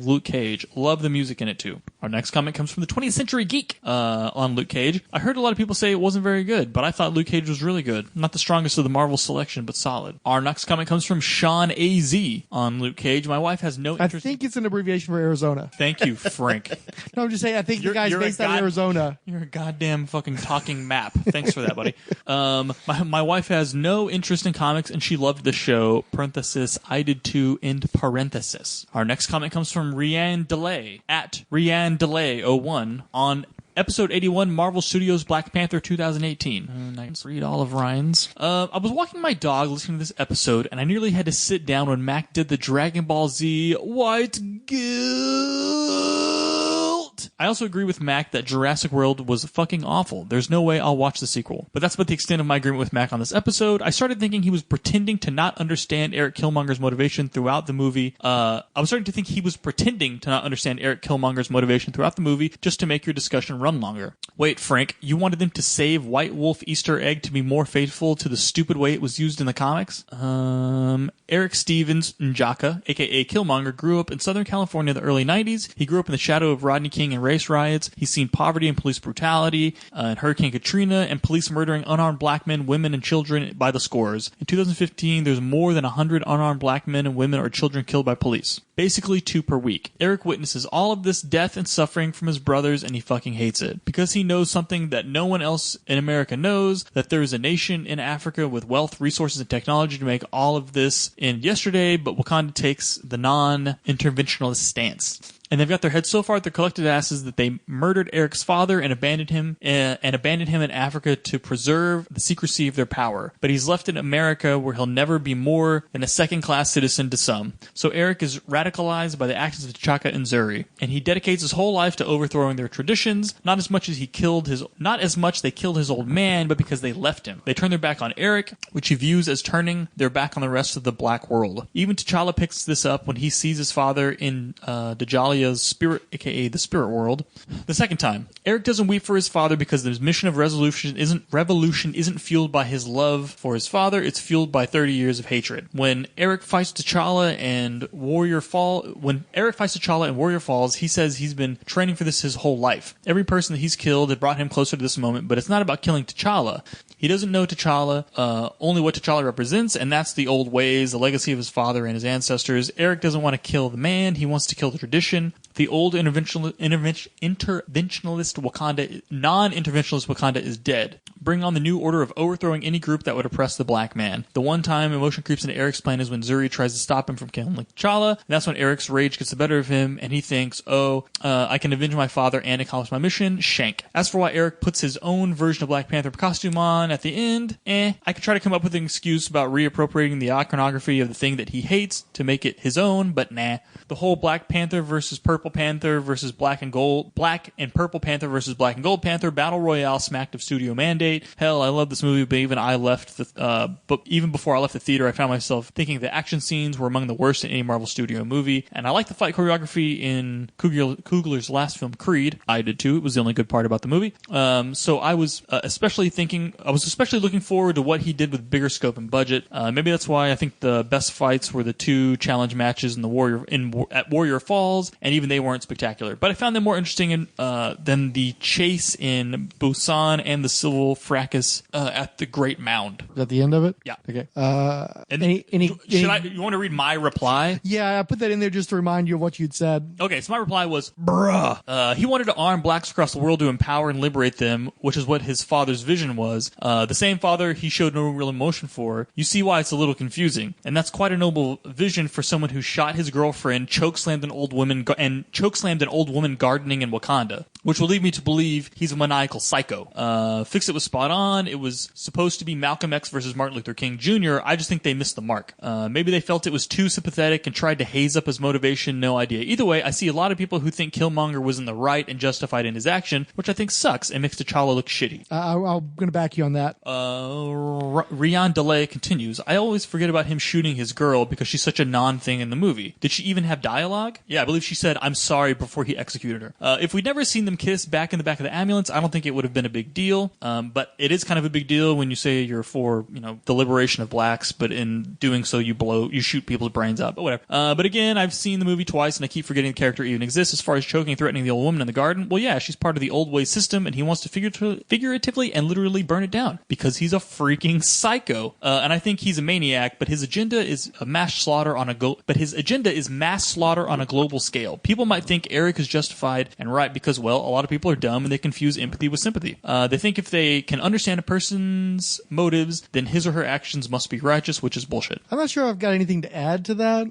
#Luke Cage. Love the music in it too. Our next comment comes from the 20th Century Geek on Luke Cage. I heard a lot of people say it wasn't very good, but I thought Luke Cage was really good. Not the strongest of the Marvel selection, but solid. Our next comment comes from Sean AZ on Luke Cage. My wife has no interest. I think it's an abbreviation for Arizona. Thank you, Frank. No, I'm just saying, I think the guy's based out of Arizona. You're a goddamn fucking talking map. Thanks for that, buddy. My wife has no interest in comics, and she loved the show. Parenthesis, I did too, end parenthesis. Our next comment comes from Rianne Delay, @RianneDelay01 on Episode 81, Marvel Studios Black Panther 2018. Nice. Read all of Ryan's. I was walking my dog listening to this episode, and I nearly had to sit down when Mac did the Dragon Ball Z White Guilt. I also agree with Mac that Jurassic World was fucking awful. There's no way I'll watch the sequel. But that's about the extent of my agreement with Mac on this episode. I started thinking he was pretending to not understand Eric Killmonger's motivation throughout the movie. I was starting to think he was pretending to not understand Eric Killmonger's motivation throughout the movie just to make your discussion run longer. Wait, Frank, you wanted them to save White Wolf Easter egg to be more faithful to the stupid way it was used in the comics? Eric Stevens Njaka, aka Killmonger, grew up in Southern California in the early 90s. He grew up in the shadow of Rodney King and race riots. He's seen poverty and police brutality, and Hurricane Katrina, and police murdering unarmed black men, women, and children by the scores. In 2015, there's more than 100 unarmed black men and women or children killed by police. Basically 2 per week. Eric witnesses all of this death and suffering from his brothers, and he fucking hates it. Because he knows something that no one else in America knows, that there is a nation in Africa with wealth, resources, and technology to make all of this in yesterday, but Wakanda takes the non-interventionalist stance. and they've got their heads so far at their collected asses that they murdered Eric's father and abandoned him in Africa to preserve the secrecy of their power. But he's left in America where he'll never be more than a second-class citizen to some. So Eric is radicalized by the actions of T'Chaka and Zuri, and he dedicates his whole life to overthrowing their traditions, not as much they killed his old man, but because they left him. They turn their back on Eric, which he views as turning their back on the rest of the black world. Even T'Challa picks this up when he sees his father in Djalia's spirit, aka the spirit world, the second time. Eric doesn't weep for his father because his mission of revolution isn't fueled by his love for his father, it's fueled by 30 years of hatred. When Eric fights T'Challa and Warrior Falls, he says he's been training for this his whole life. Every person that he's killed had brought him closer to this moment, but it's not about killing T'Challa. He doesn't know T'Challa, only what T'Challa represents, and that's the old ways, the legacy of his father and his ancestors. Eric doesn't want to kill the man, non-interventionalist Wakanda is dead. Bring on the new order of overthrowing any group that would oppress the black man. The one time emotion creeps into Eric's plan is when Zuri tries to stop him from killing T'Challa, and that's when Eric's rage gets the better of him, and he thinks, I can avenge my father and accomplish my mission, shank. As for why Eric puts his own version of Black Panther costume on at the end, I could try to come up with an excuse about reappropriating the iconography of the thing that he hates to make it his own, but nah. The whole Black Panther versus Purple Panther versus Black and Purple Panther versus Black and Gold Panther Battle Royale smacked of studio mandate. Hell, I love this movie, but even before I left the theater, I found myself thinking the action scenes were among the worst in any Marvel studio movie, and I like the fight choreography in Coogler's last film, Creed. I did too. It was the only good part about the movie. So I was especially looking forward to what he did with bigger scope and budget. Maybe that's why I think the best fights were the two challenge matches at Warrior Falls, and even they weren't spectacular. But I found them more interesting than the chase in Busan and the civil fracas at the Great Mound. Is that the end of it? Yeah. Okay. You want to read my reply? Yeah, I put that in there just to remind you of what you'd said. Okay, so my reply was, bruh. He wanted to arm blacks across the world to empower and liberate them, which is what his father's vision was. The same father he showed no real emotion for. You see why it's a little confusing. And that's quite a noble vision for someone who shot his girlfriend, chokeslammed an old woman gardening in Wakanda, which will lead me to believe he's a maniacal psycho. Fix It was spot on. It was supposed to be Malcolm X versus Martin Luther King Jr. I just think they missed the mark. Maybe they felt it was too sympathetic and tried to haze up his motivation. No idea. Either way, I see a lot of people who think Killmonger was in the right and justified in his action, which I think sucks and makes T'Challa look shitty. I'm going to back you on that. Rian Delay continues. I always forget about him shooting his girl because she's such a non-thing in the movie. Did she even have dialogue? Yeah, I believe she said, "I'm sorry," before he executed her. If we'd never seen them kiss back in the back of the ambulance, I don't think it would have been a big deal. But it is kind of a big deal when you say you're for, the liberation of blacks, but in doing so you shoot people's brains out. But whatever. But again, I've seen the movie twice and I keep forgetting the character even exists. As far as choking and threatening the old woman in the garden, well, yeah, she's part of the old way system, and he wants to figuratively and literally burn it down because he's a freaking psycho. And I think he's a maniac, but his agenda is mass slaughter on a global scale. People might think Eric is justified and right because, well, a lot of people are dumb and they confuse empathy with sympathy. They think if they can understand a person's motives, then his or her actions must be righteous, which is bullshit. I'm not sure I've got anything to add to that.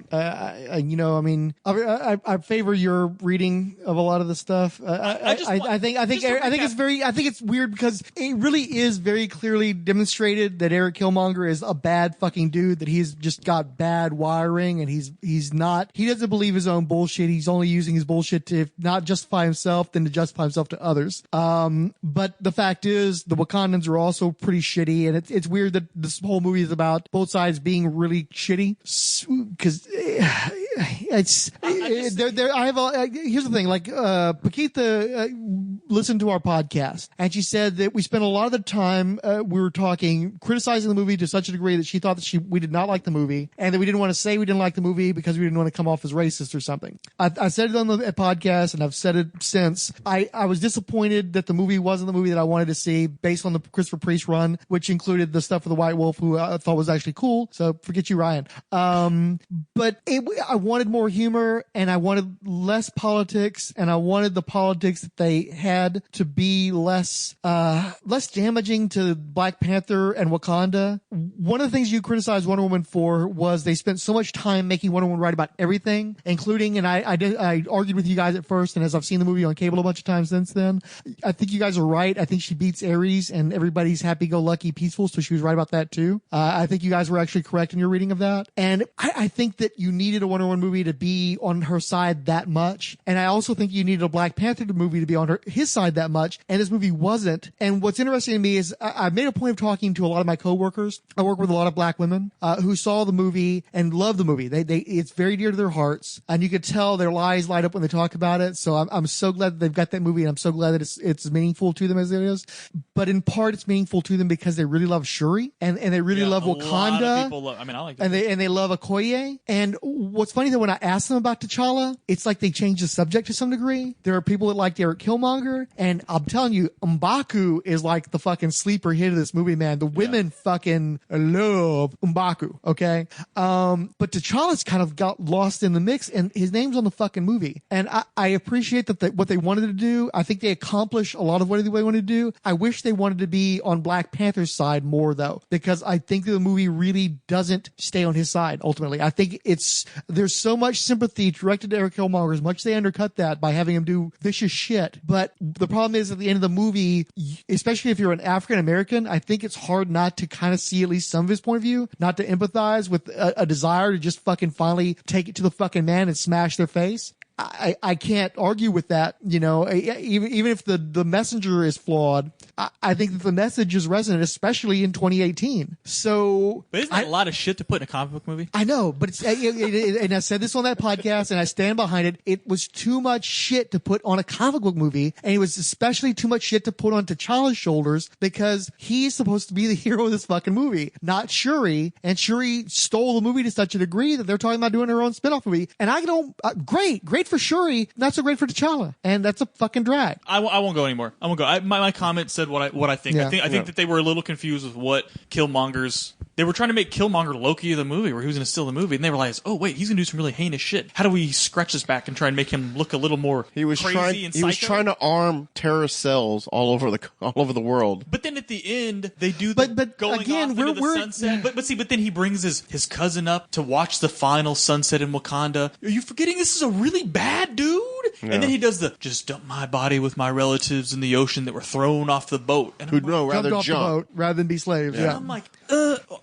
I favor your reading of a lot of the stuff. I think it's weird because it really is very clearly demonstrated that Eric Killmonger is a bad fucking dude, that he's just got bad wiring, and he doesn't believe his own bullshit. He's only using his bullshit to not justify himself, than to justify himself to others. But the fact is, the Wakandans are also pretty shitty, and it's weird that this whole movie is about both sides being really shitty. Because here's the thing. Like Pakitha listened to our podcast, and she said that we spent a lot of the time we were talking, criticizing the movie to such a degree that she thought that we did not like the movie, and that we didn't want to say we didn't like the movie because we didn't want to come off as racist or something. I said it on the podcast, and I've said it since. I was disappointed that the movie wasn't the movie that I wanted to see based on the Christopher Priest run, which included the stuff with the White Wolf, who I thought was actually cool. So forget you, Ryan. But I wanted more humor, and I wanted less politics, and I wanted the politics that they had to be less damaging to Black Panther and Wakanda. One of the things you criticized Wonder Woman for was they spent so much time making Wonder Woman right about everything, including, and I argued with you guys at first, and as I've seen the movie on cable a bunch of times since then, I think you guys are right. I think she beats Ares, and everybody's happy-go-lucky, peaceful, so she was right about that too. I think you guys were actually correct in your reading of that. And I think that you needed a Wonder Woman movie to be on her side that much. And I also think you needed a Black Panther movie to be on his side that much. And this movie wasn't. And what's interesting to me is I made a point of talking to a lot of my coworkers. I work with a lot of Black women who saw the movie and love the movie. It's very dear to their hearts. And you could tell their eyes light up when they talk about it. So I'm so glad that they've got that movie, and I'm so glad that it's as meaningful to them as it is. But in part, it's meaningful to them because they really love Shuri and they really love Wakanda. A lot of people I like that. And they love Okoye. And what's funny that when I asked them about T'Challa, it's like they changed the subject to some degree. There are people that like Eric Killmonger, and I'm telling you, M'Baku is like the fucking sleeper hit of this movie, man. The women fucking love M'Baku, okay? But T'Challa's kind of got lost in the mix, and his name's on the fucking movie. And I appreciate that what they wanted to do. I think they accomplished a lot of what they wanted to do. I wish they wanted to be on Black Panther's side more, though, because I think the movie really doesn't stay on his side, ultimately. I think there's so much sympathy directed to Eric Killmonger, as much as they undercut that by having him do vicious shit. But the problem is, at the end of the movie, especially if you're an African American, I think it's hard not to kind of see at least some of his point of view, not to empathize with a desire to just fucking finally take it to the fucking man and smash their face. I can't argue with that, even if the messenger is flawed. I think that the message is resonant, especially in 2018. So, but isn't that a lot of shit to put in a comic book movie? I know, but and I said this on that podcast, and I stand behind it. It was too much shit to put on a comic book movie, and it was especially too much shit to put on T'Challa's shoulders because he's supposed to be the hero of this fucking movie, not Shuri. And Shuri stole the movie to such a degree that they're talking about doing her own spinoff movie. And I don't, great for Shuri, not so great for T'Challa, and that's a fucking drag. I won't go anymore. I won't go. My comment said what I think. Yeah. I think that they were a little confused with what Killmonger's. They were trying to make Killmonger Loki of the movie, where he was going to steal the movie, and they realized, oh wait, he's going to do some really heinous shit. How do we scratch this back and try and make him look a little more crazy and psycho? He was trying to arm terrorist cells all over the world. But then at the end, they do the going again, off into the sunset. But then he brings his cousin up to watch the final sunset in Wakanda. Are you forgetting this is a really bad dude? Yeah. And then he does just dump my body with my relatives in the ocean that were thrown off the boat. And jumped off the boat rather than be slaves. Yeah. I'm like,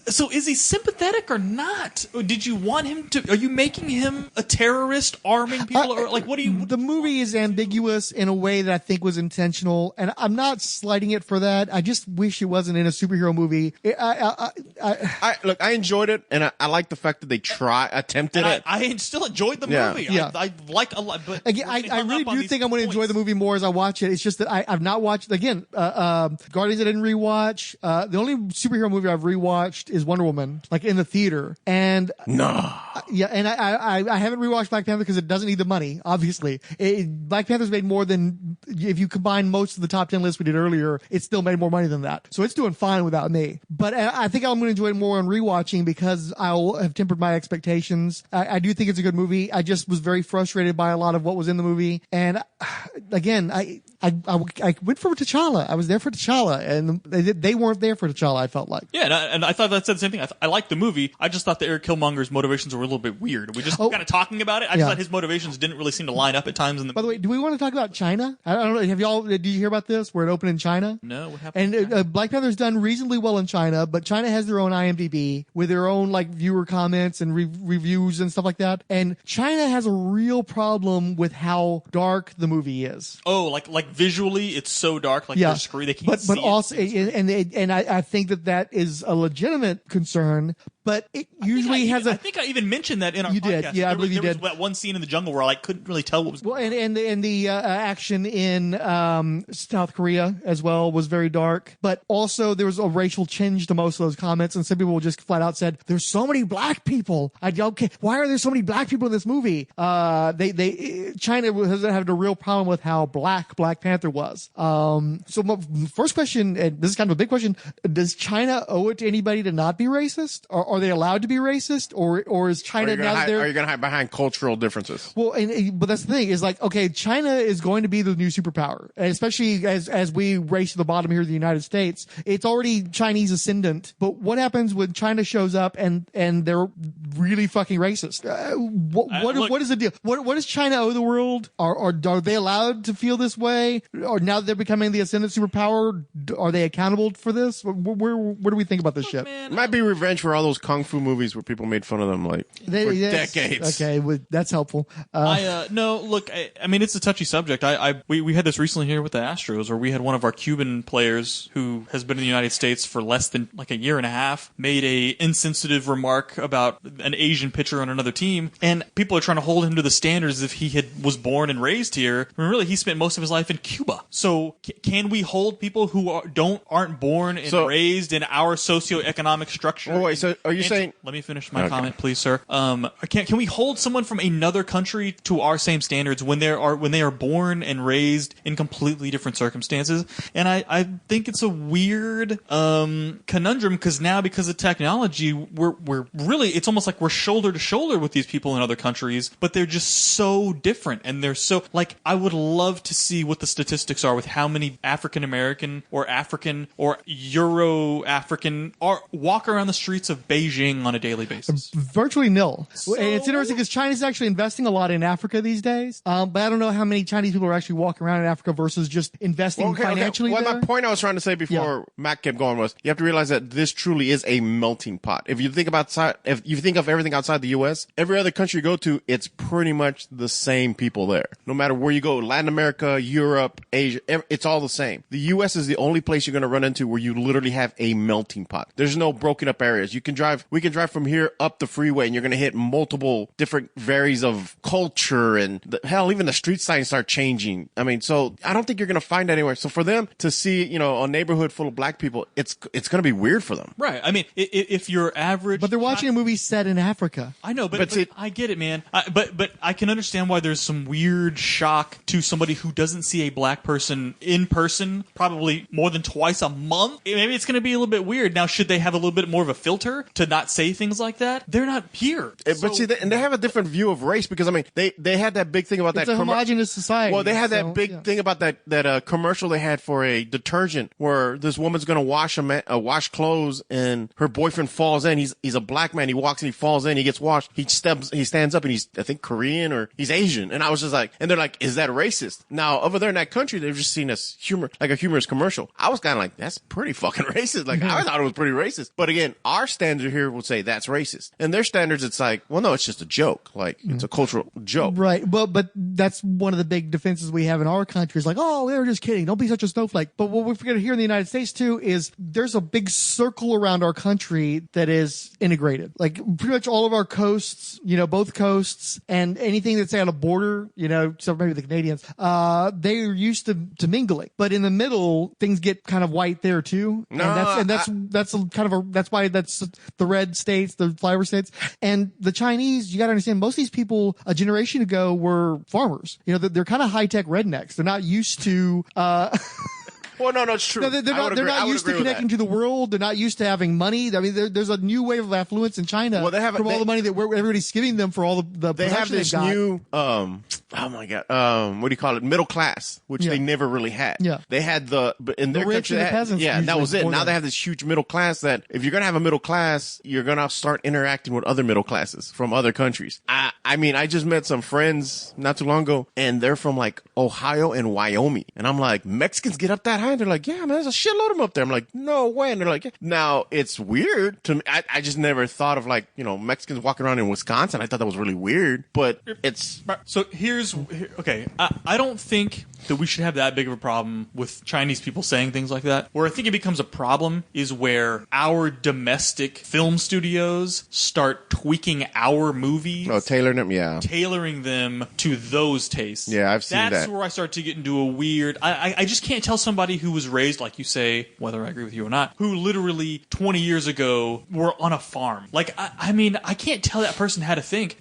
so is he sympathetic or not? Or did you want him to? Are you making him a terrorist, arming people, or like what do you? The movie is ambiguous in a way that I think was intentional, and I'm not slighting it for that. I just wish it wasn't in a superhero movie. Look, I enjoyed it, and I like the fact that they attempted it. I still enjoyed the movie. Yeah. I like a lot, but again, I really do think I'm going to enjoy the movie more as I watch it. It's just that I've not watched again. Guardians I didn't rewatch. The only superhero movie I've rewatched is Wonder Woman, like in the theater. And yeah, and I haven't rewatched Black Panther because it doesn't need the money. Obviously, Black Panther's made more than, if you combine most of the top 10 lists we did earlier, it still made more money than that. So it's doing fine without me. But I think I'm going to enjoy it more on rewatching because I'll have tempered my expectations. I do think it's a good movie. I just was very frustrated by a lot of what was in the movie. And again, I went for T'Challa. I was there for T'Challa, and they weren't there for T'Challa, I felt like. Yeah, and I thought that said the same thing. I liked the movie. I just thought that Eric Killmonger's motivations were a little bit weird. We just kind of talking about it. I just thought his motivations didn't really seem to line up at times. By the way, do we want to talk about China? I don't know. Did you hear about this? Where it opened in China? No, what happened? And Black Panther's done reasonably well in China, but China has their own IMDb with their own like viewer comments and reviews and stuff like that. And China has a real problem with how dark the movie is. Oh, like visually, it's so dark. Like they're screwed. They can't see but also, and I think that is a legitimate concern. But it usually has I think I even mentioned that in our podcast. You did, yeah, I believe you did. There was that one scene in the jungle where I couldn't really tell what was going on. And the action in South Korea as well was very dark. But also there was a racial tinge to most of those comments, and some people just flat out said, "There's so many black people." Okay, why are there so many black people in this movie? China has had a real problem with how Black Panther was. So my first question, and this is kind of a big question: does China owe it to anybody to not be racist, or are they allowed to be racist, or is China are you going to hide behind cultural differences? Well, but that's the thing is like, okay, China is going to be the new superpower, and especially as we race to the bottom here in the United States. It's already Chinese ascendant, but what happens when China shows up and they're really fucking racist? What is the deal? What does China owe the world? Are they allowed to feel this way? Or now that they're becoming the ascendant superpower, are they accountable for this? Where do we think about this shit? It might be revenge for all those kung fu movies where people made fun of them for decades. Okay, well, that's helpful. No, look, I mean, it's a touchy subject. We had this recently here with the Astros, where we had one of our Cuban players who has been in the United States for less than like a year and a half made a insensitive remark about an Asian pitcher on another team, and people are trying to hold him to the standards as if he was born and raised here. I mean, really, he spent most of his life in Cuba. So can we hold people who aren't born and raised in our socioeconomic structure? Oh, wait, so are you saying? Let me finish my comment, please, sir. Can we hold someone from another country to our same standards when they are born and raised in completely different circumstances? And I think it's a weird conundrum because of technology, we're really, it's almost like we're shoulder to shoulder with these people in other countries, but they're just so different, and they're so like, I would love to see what the statistics are with how many African American or African or Euro African walk around the streets of Beijing on a daily basis. Virtually nil. And it's interesting because China's actually investing a lot in Africa these days, but I don't know how many Chinese people are actually walking around in Africa versus just investing financially. Well, there. my point I was trying to say before Matt kept going was you have to realize that this truly is a melting pot. If you think of everything outside the U.S., every other country you go to, it's pretty much the same people there. No matter where you go, Latin America, Europe, Asia, it's all the same. The U.S. is the only place you're going to run into where you literally have a melting pot. There's no broken up areas. We can drive from here up the freeway and you're going to hit multiple different varies of culture, and hell, even the street signs start changing. I mean, so I don't think you're going to find anywhere. So for them to see, a neighborhood full of black people, it's going to be weird for them. Right. I mean, if you're average, but they're watching a movie set in Africa. I know, but I get it, man. But I can understand why there's some weird shock to somebody who doesn't see a black person in person probably more than twice a month. Maybe it's going to be a little bit weird. Now, should they have a little bit more of a filter to not say things like that? They're not here. But see, they have a different view of race because, I mean, they had that big thing about it's a homogenous society. Well, they had that big thing about that commercial they had for a detergent where this woman's going to wash clothes and her boyfriend falls in. He's a black man. He walks and he falls in. He gets washed. He stands up and he's, I think, Korean or he's Asian. And I was just like, and they're like, is that racist? Now, over there in that country, they've just seen as humor, like a humorous commercial. I was kind of like, that's pretty fucking racist. Like, I thought it was pretty racist. But again, our standard here would say that's racist. And their standards, it's like, well, no, it's just a joke. Like, it's a cultural joke. Right. But that's one of the big defenses we have in our country is like, oh, they were just kidding. Don't be such a snowflake. But what we forget here in the United States too is there's a big circle around our country that is integrated. Like pretty much all of our coasts, both coasts and anything that's on a border, except maybe the Canadians, they're used to mingling. But in the middle, things get kind of white there too. That's why that's the red states, the flyover states. And the Chinese, you got to understand, most of these people a generation ago were farmers. They're kind of high-tech rednecks. They're not used to Well, no, it's true. No, they're not used to connecting to the world. They're not used to having money. I mean, there's a new wave of affluence in China from all the money that everybody's giving them for all the they have this new oh my god, what do you call it? Middle class, which they never really had. Yeah, they had in their rich country, and the peasants. Yeah, that was it. Now they have this huge middle class that if you're gonna have a middle class, you're gonna start interacting with other middle classes from other countries. I mean, I just met some friends not too long ago, and they're from like Ohio and Wyoming, and I'm like, Mexicans get up that high? And they're like, yeah, man, there's a shitload of them up there. I'm like, no way. And they're like, yeah. Now it's weird to me. I just never thought of like, Mexicans walking around in Wisconsin. I thought that was really weird, but it's so okay. I don't think that we should have that big of a problem with Chinese people saying things like that. Where I think it becomes a problem is where our domestic film studios start tweaking our movies. Oh, tailoring them to those tastes. Yeah, I've seen that. That's where I start to get into a weird. I just can't tell somebody who was raised, like you say, whether I agree with you or not, who literally 20 years ago were on a farm. Like, I mean, I can't tell that person how to think.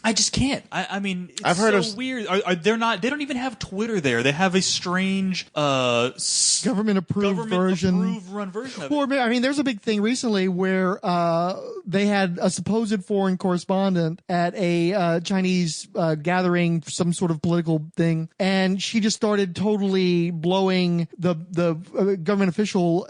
I just can't. I mean, it's I've heard so weird. They're not? They don't even have Twitter there. They have a strange government approved version of it. Or, I mean, there's a big thing recently where they had a supposed foreign correspondent at a Chinese gathering, some sort of political thing, and she just started totally blowing the government official,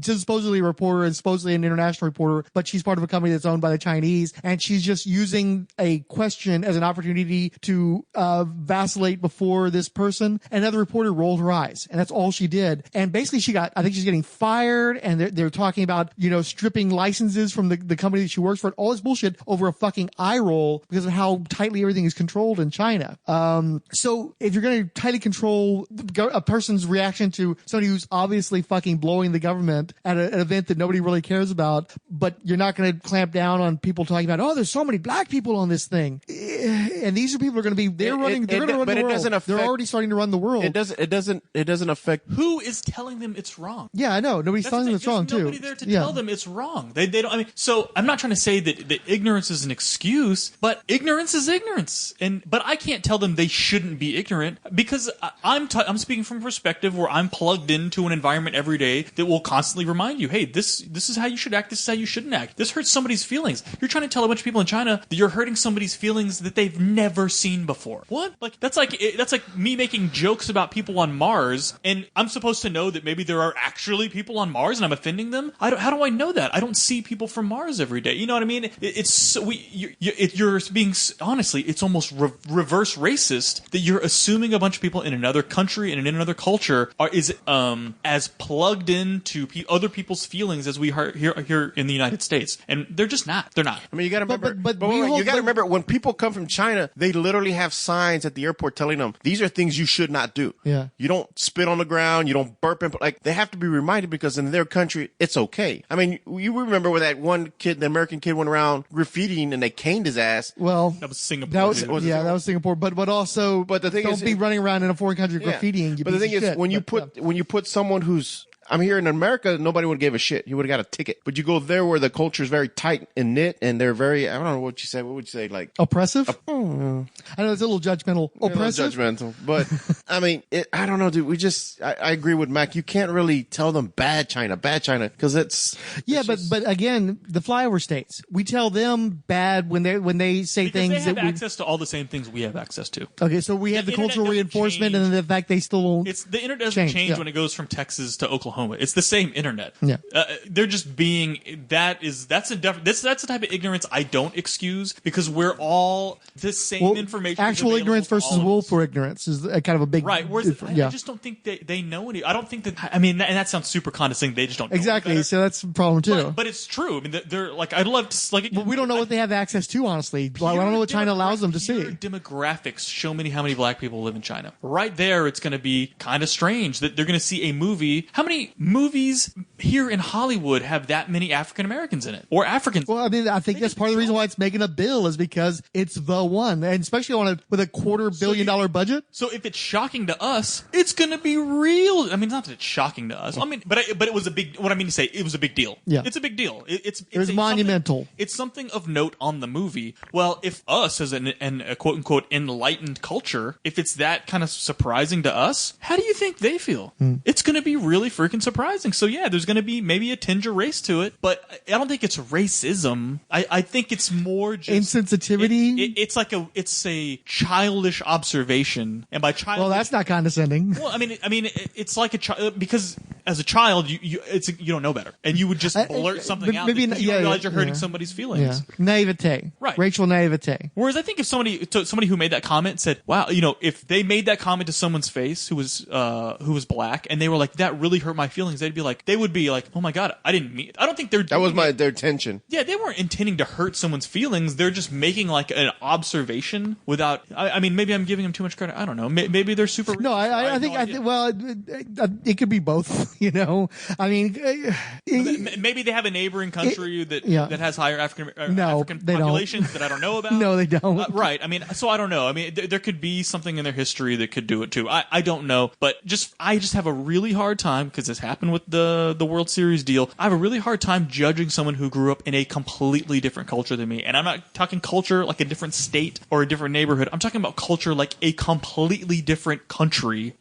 supposedly a reporter and supposedly an international reporter, but she's part of a company that's owned by the Chinese, and she's just using a question as an opportunity to vacillate before this person. And another reporter rolled her eyes, and that's all she did. And basically I think she's getting fired, and they're talking about, stripping licenses from the company that she works for, all this bullshit over a fucking eye roll because of how tightly everything is controlled in China. So if you're going to tightly control a person's reaction to somebody who's obviously fucking blowing the government at an event that nobody really cares about, but you're not going to clamp down on people talking about, there's so many black people on this thing, and these are people who are going to be they're going to run the world. They're already starting to run the world. It doesn't affect. Who is telling them it's wrong? Yeah, I know. Nobody's telling them it's wrong too. Nobody there to tell them it's wrong. They don't. I mean, so I'm not trying to say that ignorance is an excuse, but ignorance is ignorance. But I can't tell them they shouldn't be ignorant because I'm speaking from a perspective where I'm plugged into an environment every day that will constantly remind you, hey, this is how you should act. This is how you shouldn't act. This hurts somebody's feelings. You're trying to tell a bunch of people in China that you're hurting somebody's feelings that they've never seen before. What? Like that's like me making jokes about people on Mars, and I'm supposed to know that maybe there are actually people on Mars, and I'm offending them. How do I know that? I don't see people from Mars every day. You know what I mean? You're being honestly, it's almost reverse racist that you're assuming a bunch of people in another country and in another culture is as plugged into other people's feelings as we are here in the United States, and they're just not. They're not. I mean, you got to remember. But you got to remember when people come from China, they literally have signs at the airport telling them these are things you should not do. Yeah. You don't spit on the ground. You don't burp. Like they have to be reminded because in their country it's okay. I mean, you remember when that one kid, the American kid, went around graffitiing and they caned his ass. Well, that was Singapore. That was Singapore. But the thing is, don't be running around in a foreign country graffitiing. But the thing is, when you put someone who's I'm here in America, nobody would give a shit. You would have got a ticket. But you go there where the culture is very tight and knit, and they're very, I don't know what you say. What would you say? Like oppressive? I know it's a little judgmental. Oppressive? Judgmental. But I mean, I don't know, dude. I agree with Mac. You can't really tell them bad China, because it's. Yeah, but again, the flyover states, we tell them bad when they say because things they have access to all the same things we have access to. Okay, so we have the cultural reinforcement, and then the fact they still won't. The internet doesn't change when it goes from Texas to Oklahoma. It's the same internet. Yeah. They're just being that's the type of ignorance I don't excuse because we're all the same information. Actual ignorance versus willful ignorance is kind of a big right. Whereas I just don't think they know any. I don't think that. I mean, and that sounds super condescending. They just don't know exactly. So that's a problem too. But it's true. I mean, they're like I'd love to like. But we don't know what they have access to. Honestly, I don't know what China allows them to see. Demographics show me how many black people live in China. Right there, it's going to be kind of strange that they're going to see a movie. How many movies here in Hollywood have that many African Americans in it or Africans? Well, I mean, I think that's part of the reason why it's making a bill is because it's the one, and especially with a $250 million budget. So if it's shocking to us, it's going to be real. I mean, not that it's shocking to us. I mean, but it was a big. What I mean to say, it was a big deal. Yeah, it's a big deal. It was monumental. It's something of note on the movie. Well, if us as a quote unquote enlightened culture, if it's that kind of surprising to us, how do you think they feel? It's going to be really freaking surprising. So yeah, there's going to be maybe a tinge of race to it, but I don't think it's racism. I think it's more just insensitivity. It's a childish observation, and by child, well, that's not condescending. Well, I mean, it's like a child because as a child, you don't know better, and you would just blurt something out. Maybe you realize you're hurting somebody's feelings. Yeah. Naivete, right? Racial naivete. Whereas I think if somebody who made that comment said, "Wow," if they made that comment to someone's face who was black, and they were like, "That really hurt my feelings," they would be like, "Oh my god, I didn't mean." I don't think that was their intention. Yeah, they weren't intending to hurt someone's feelings. They're just making like an observation without. I mean, maybe I'm giving them too much credit. I don't know. Maybe they're super. No, I think. Well, it could be both. You know, I mean, maybe they have a neighboring country that has higher African they populations that I don't know about. No, they don't. Right. I mean, so I don't know. I mean, there could be something in their history that could do it too. I don't know, but I just have a really hard time, because this happened with the World Series deal. I have a really hard time judging someone who grew up in a completely different culture than me. And I'm not talking culture like a different state or a different neighborhood. I'm talking about culture like a completely different country.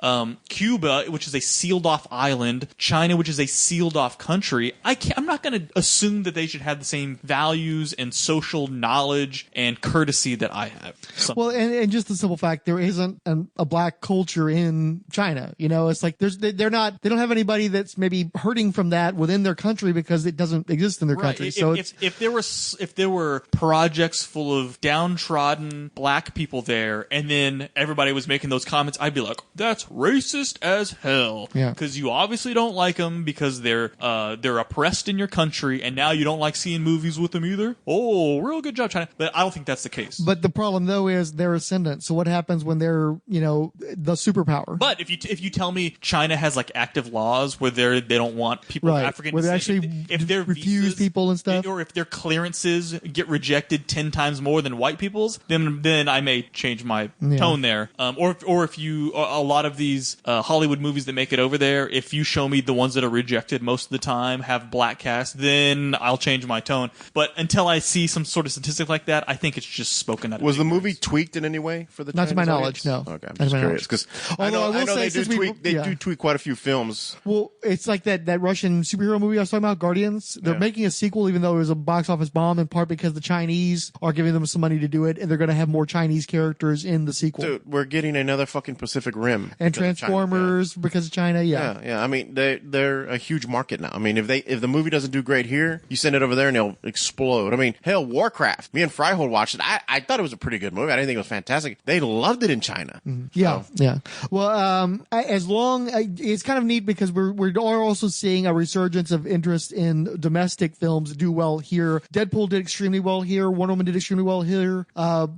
Cuba, which is a sealed off island, China, which is a sealed off country. I'm not going to assume that they should have the same values and social knowledge and courtesy that I have. Well, and just the simple fact there isn't a black culture in China. You know, it's like they don't have anybody that's maybe hurting from that within their country because it doesn't exist in their country. So if there were projects full of downtrodden black people there, and then everybody was making those comments, I'd be like, that's racist as hell. Yeah. Because you obviously don't like them because they're oppressed in your country, and now you don't like seeing movies with them either. Oh, real good job, China. But I don't think that's the case. But the problem though is they're ascendant. So what happens when they're, you know, the superpower? But if you tell me China has like active laws where they don't want people of African where they descent, actually if their refuse visas, people and stuff, or if their clearances get rejected 10 times more than white people's, then I may change my tone there. Or if you a lot of these Hollywood movies that make it over there, if you show me the ones that are rejected most of the time have black cast, then I'll change my tone. But until I see some sort of statistic like that, I think it's just spoken out of Was the movie tweaked in any way for the Not to my Chinese knowledge, audience? no. Okay, I'm Not to just my curious because I know they do tweak quite a few films. Well, it's like that Russian superhero movie I was talking about, Guardians. They're making a sequel even though it was a box office bomb, in part because the Chinese are giving them some money to do it, and they're going to have more Chinese characters in the sequel. Dude, we're getting another fucking Pacific Rim. And Transformers because of China, yeah. I mean, they're a huge market now. I mean, if the movie doesn't do great here, you send it over there and they'll explode. I mean, hell, Warcraft. Me and Fryhold watched it. I thought it was a pretty good movie. I didn't think it was fantastic. They loved it in China. Mm-hmm. Yeah. Well, as long it's kind of neat because we're also seeing a resurgence of interest in domestic films do well here. Deadpool did extremely well here. Wonder Woman did extremely well here.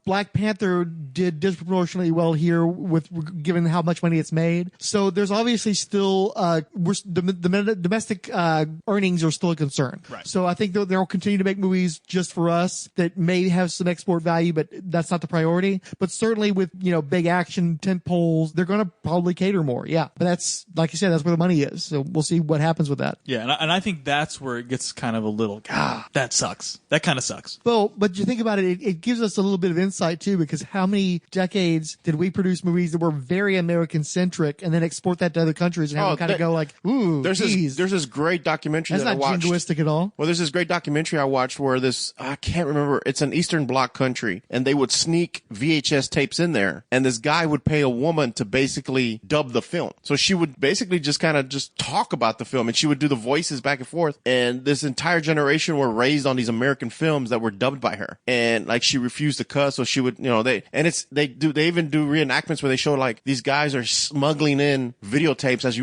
Black Panther did disproportionately well here given how much money it's made. So there's obviously still the domestic earnings are still a concern. Right. So I think they'll continue to make movies just for us that may have some export value, but that's not the priority. But certainly with big action tent poles, they're going to probably cater more. Yeah, but that's like you said, that's where the money is. So we'll see what happens with that. Yeah, and I think that's where it gets kind of a little that sucks. That kind of sucks. Well, but you think about it, it gives us a little bit of insight too, because how many decades did we produce movies that were very American centric and then export that to other countries and have them kind of go like, ooh, there's this great documentary that's that not I watched. jingoistic at all. Well, there's this great documentary I watched where I can't remember, it's an Eastern Bloc country, and they would sneak VHS tapes in there, and this guy would pay a woman to basically dub the film. So she would basically just talk about the film, and she would do the voices back and forth, and this entire generation were raised on these American films that were dubbed by her, and like she refused to cuss, so she would, they even do reenactments where they show like these guys are smuggling in videotapes as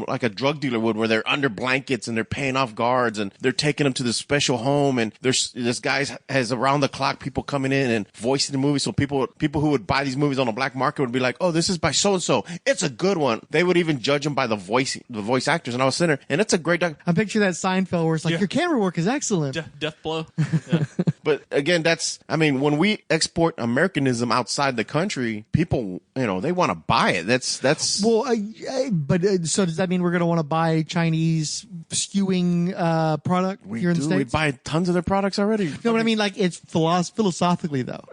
like a drug dealer would, where they're under blankets and they're paying off guards and they're taking them to this special home, and this guy has around the clock people coming in and voicing the movie, so people who would buy these movies on the black market would be like, oh, this is by so and so, it's a good one. They would even judge them by the voice actors, and I was sitting there, and it's a great doc. I'm picturing that Seinfeld where it's like your camera work is excellent. Death blow. Yeah. But again, when we export Americanism outside the country, people, they want to buy it. That's well, so does that mean we're going to want to buy Chinese skewing product here in the States? We buy tons of their products already. No, but I mean, like, it's philosophically though.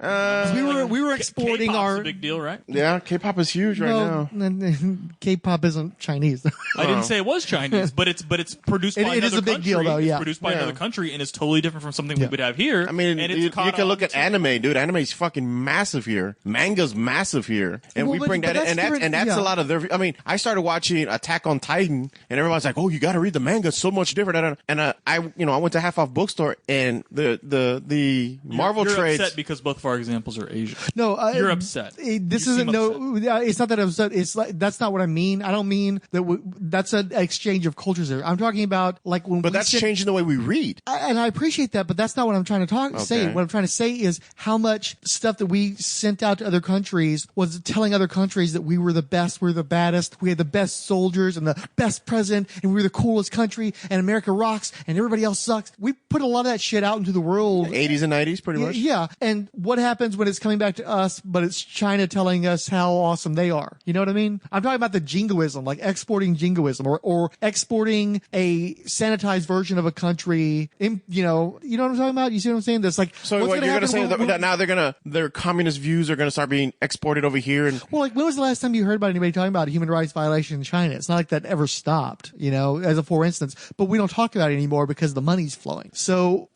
We were exporting K-pop's a big deal, right? Yeah, K-pop is huge now. K-pop isn't Chinese. I didn't say it was Chinese, but it's produced by another country. It is a big deal, though. Yeah, it's produced by another country, and it's totally different from something we would have here. I mean, you can look at anime, dude. Anime's fucking massive here. Manga's massive here, and we bring that in, and that's a lot of their. I mean, I started watching Attack on Titan, and everyone's like, "Oh, you got to read the manga. It's so much different." And I went to Half Off Bookstore, and the Marvel trades. You're upset because both of our examples are Asian. No, you're upset. This isn't it's not that I'm upset. It's like that's not what I mean. I don't mean that. That's an exchange of cultures there. I'm talking about like when. But that's changing the way we read. And I appreciate that, but that's not what I'm trying to talk. not saying. What I'm trying to say is how much stuff that we sent out to other countries was telling other countries that we were the best, we're the baddest, we had the best soldiers and the best president, and we were the coolest country, and America rocks, and everybody else sucks. We put a lot of that shit out into the world. 80s and 90s, pretty much. Yeah. And what happens when it's coming back to us, but it's China telling us how awesome they are? You know what I mean? I'm talking about the jingoism, like exporting jingoism or exporting a sanitized version of a country. You know what I'm talking about? You see what I'm saying? That's like, so what, you're going to say that now their communist views are going to start being exported over here? And well, like when was the last time you heard about anybody talking about a human rights violation in China? It's not like that ever stopped, as a for instance, but we don't talk about it anymore because the money's flowing. So,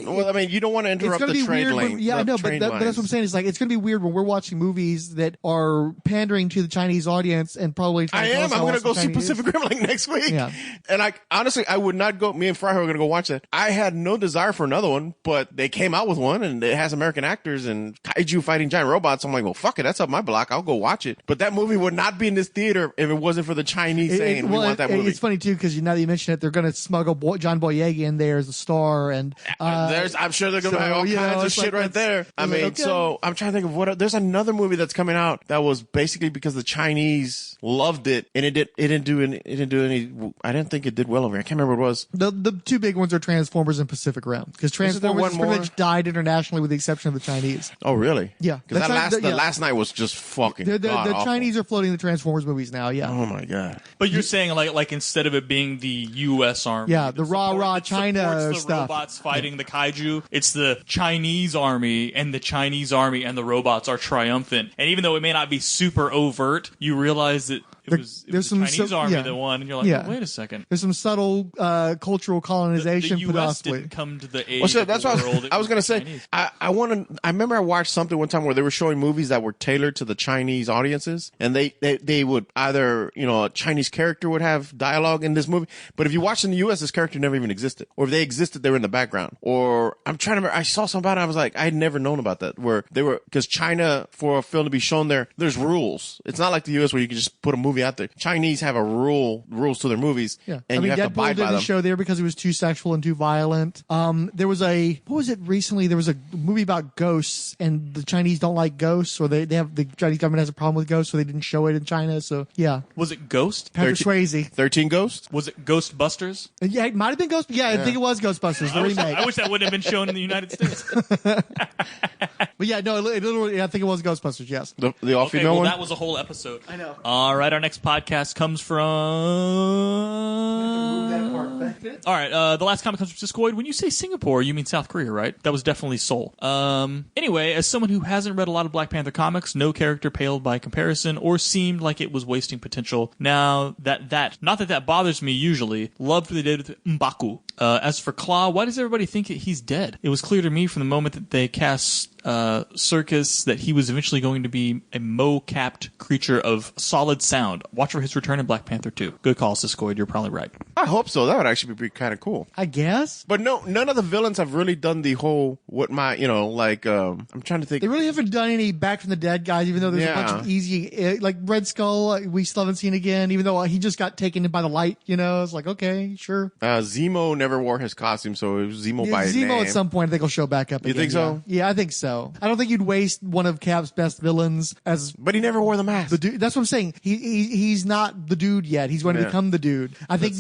well, I mean, you don't want to interrupt the trade lane. Yeah, I know, but that's what I'm saying. It's like, it's going to be weird when we're watching movies that are pandering to the Chinese audience and probably I'm going to go see Pacific Rim like next week. Yeah. And honestly, I would not go. Me and Fry were going to go watch that. I had no desire for another one, but they came out with one and it has American actors and kaiju fighting giant robots. I'm like, well, fuck it. That's up my block. I'll go watch it. But that movie would not be in this theater if it wasn't for the Chinese saying we want that movie. It's funny too, because now that you mention it, they're going to smuggle John Boyega in there as a star. And I'm sure they're going to have all kinds of shit right there. I mean, so I'm trying to think of there's another movie that's coming out that was basically because the Chinese loved it and it didn't do any. I didn't think it did well over here. I can't remember what it was. The two big ones are Transformers and Pacific Rim, because Transformers pretty much died internationally with the exception of the Chinese. Oh, really? Yeah. Because the last night was just fucking the Chinese are floating the Transformers movies now. Yeah. Oh my god. But you're saying like instead of it being the U.S. Army, the rah China the stuff, robots fighting the kaiju, it's the Chinese Army, and the Chinese Army and the robots are triumphant. And even though it may not be super overt, you realize that it was the Chinese Army that won, and you're like, wait a second. There's some subtle cultural colonization. The U.S. didn't come to the aid. Well, so that's what I was going to say. I remember I watched something one time where they were showing movies that were tailored to the Chinese audiences, and they would either a Chinese character would have dialogue in this movie, but if you watch in the U.S., this character never even existed, or if they existed, they were in the background. Or I'm trying to remember, I saw something about it. I was like, I had never known about that, where they were, because China, for a film to be shown there's rules. It's not like the U.S. where you can just put a movie out there. Chinese have rules to their movies, and you have to abide by them. Didn't show there because it was too sexual and too violent. There was what was it recently? There was a movie about ghosts, and the Chinese don't like ghosts, or the Chinese government has a problem with ghosts, so they didn't show it in China. So yeah, was it Ghost? Patrick Swayze. 13 Ghosts? Was it Ghostbusters? Yeah, it might have been Ghost. Yeah, I think it was Ghostbusters. The remake. I wish that would have been shown in the United States. But yeah, no, literally, I think it was Ghostbusters. Yes, the all-female one. That was a whole episode. I know. All right, our next podcast comes from. All right, the last comment comes from Discoid. When you say Singapore, you mean South Korea, right? That was definitely Seoul. Anyway, as someone who hasn't read a lot of Black Panther comics, no character paled by comparison or seemed like it was wasting potential. Now not that bothers me usually. Loved what they did with M'Baku. As for Claw, why does everybody think he's dead? It was clear to me from the moment that they cast Circus that he was eventually going to be a mo-capped creature of solid sound. Watch for his return in Black Panther 2. Good call, Siskoid. You're probably right. I hope so. That would actually be kind of cool. I guess. But no, none of the villains have really done the whole, I'm trying to think. They really haven't done any Back from the Dead guys, even though there's a bunch of easy, like Red Skull, we still haven't seen again, even though he just got taken by the light, It's like, okay, sure. Zemo never wore his costume, so it was Zemo by his name. Zemo at some point, I think he'll show back up again. You think so? Yeah, I think so. I don't think you'd waste one of Cap's best villains but he never wore the mask. The dude. That's what I'm saying. He's not the dude yet. He's going to become the dude. I think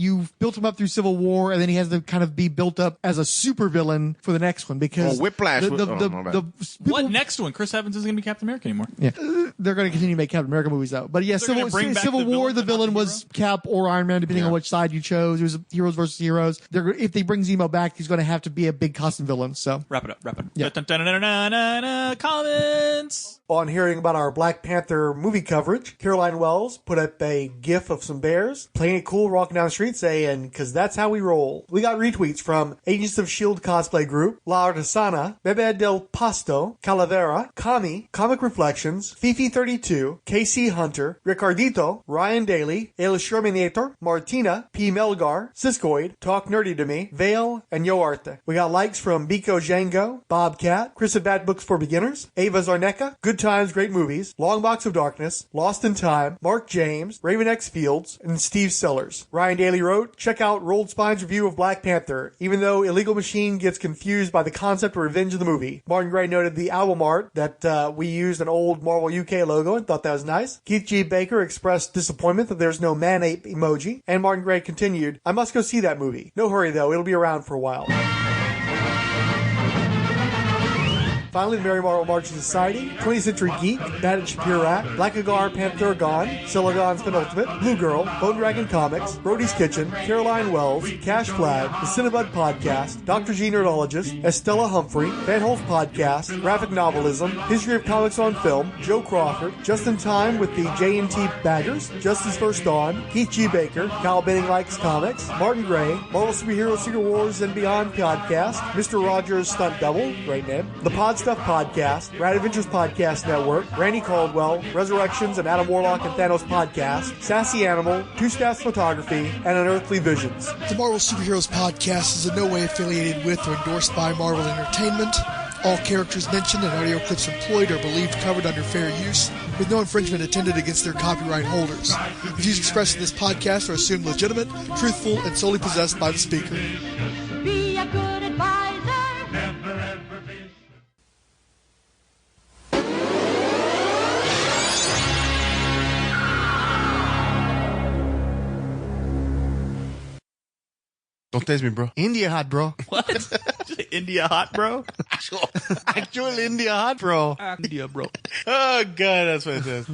you built him up through Civil War, and then he has to kind of be built up as a super villain for the next one because Whiplash. What next one? Chris Evans isn't going to be Captain America anymore. Yeah, they're going to continue to make Captain America movies though. But yeah, Civil War, the villain was Cap or Iron Man, depending on which side you chose. It was heroes versus heroes. If they bring Zemo back, he's going to have to be a big costume villain. So wrap it up. Yeah. Comments. On hearing about our Black Panther movie coverage, Caroline Wells put up a gif of some bears playing it cool, walking down the street saying, "'Cause that's how we roll." We got retweets from Agents of S.H.I.E.L.D. cosplay group, La Artesana, Bebe del Pasto, Calavera, Kami, Comic Reflections, Fifi32, KC Hunter, Ricardito, Ryan Daly, El Shermanator, Martina, P. Melgar, Siskoid, Talk Nerdy to Me, Vale, and Yo Arte. We got likes from Biko Django, Bob Bobcat, Chris at Bat Books for Beginners, Ava Zarnecka, Good Times, Great Movies, Long Box of Darkness, Lost in Time, Mark James, Raven X Fields, and Steve Sellers. Ryan Daly wrote, check out Rolled Spine's review of Black Panther, even though Illegal Machine gets confused by the concept of revenge of the movie. Martin Gray noted the album art that we used an old Marvel UK logo and thought that was nice. Keith G. Baker expressed disappointment that there's no man-ape emoji. And Martin Gray continued, I must go see that movie. No hurry though, it'll be around for a while. Finally, the Mary Marvel Marching Society, 20th Century Geek, Bandit Shapirak, Blackagar Panthergon, Silagon's Penultimate, Blue Girl, Bone Dragon Comics, Brody's Kitchen, Caroline Wells, Cash Flag, The Cinnabud Podcast, Dr. G Nerdologist, Estella Humphrey, Van Holf Podcast, Graphic Novelism, History of Comics on Film, Joe Crawford, Just in Time with the J&T Baggers, Justice First Dawn, Keith G. Baker, Kyle Benning Likes Comics, Martin Gray, Marvel Superhero Secret Wars and Beyond Podcast, Mr. Rogers Stunt Double, great name, The Pod Stuff Podcast, Rad Adventures Podcast Network, Randy Caldwell, Resurrections and Adam Warlock and Thanos Podcast, Sassy Animal, Two Staffs Photography, and Unearthly Visions. The Marvel Superheroes Podcast is in no way affiliated with or endorsed by Marvel Entertainment. All characters mentioned and audio clips employed are believed covered under fair use, with no infringement intended against their copyright holders. The views expressed in this podcast are assumed legitimate, truthful, and solely possessed by the speaker. Be a good advisor. Don't taste me, bro. India hot, bro. What? India hot, bro? Actual India hot, bro. India, bro. Oh, God, that's what it says.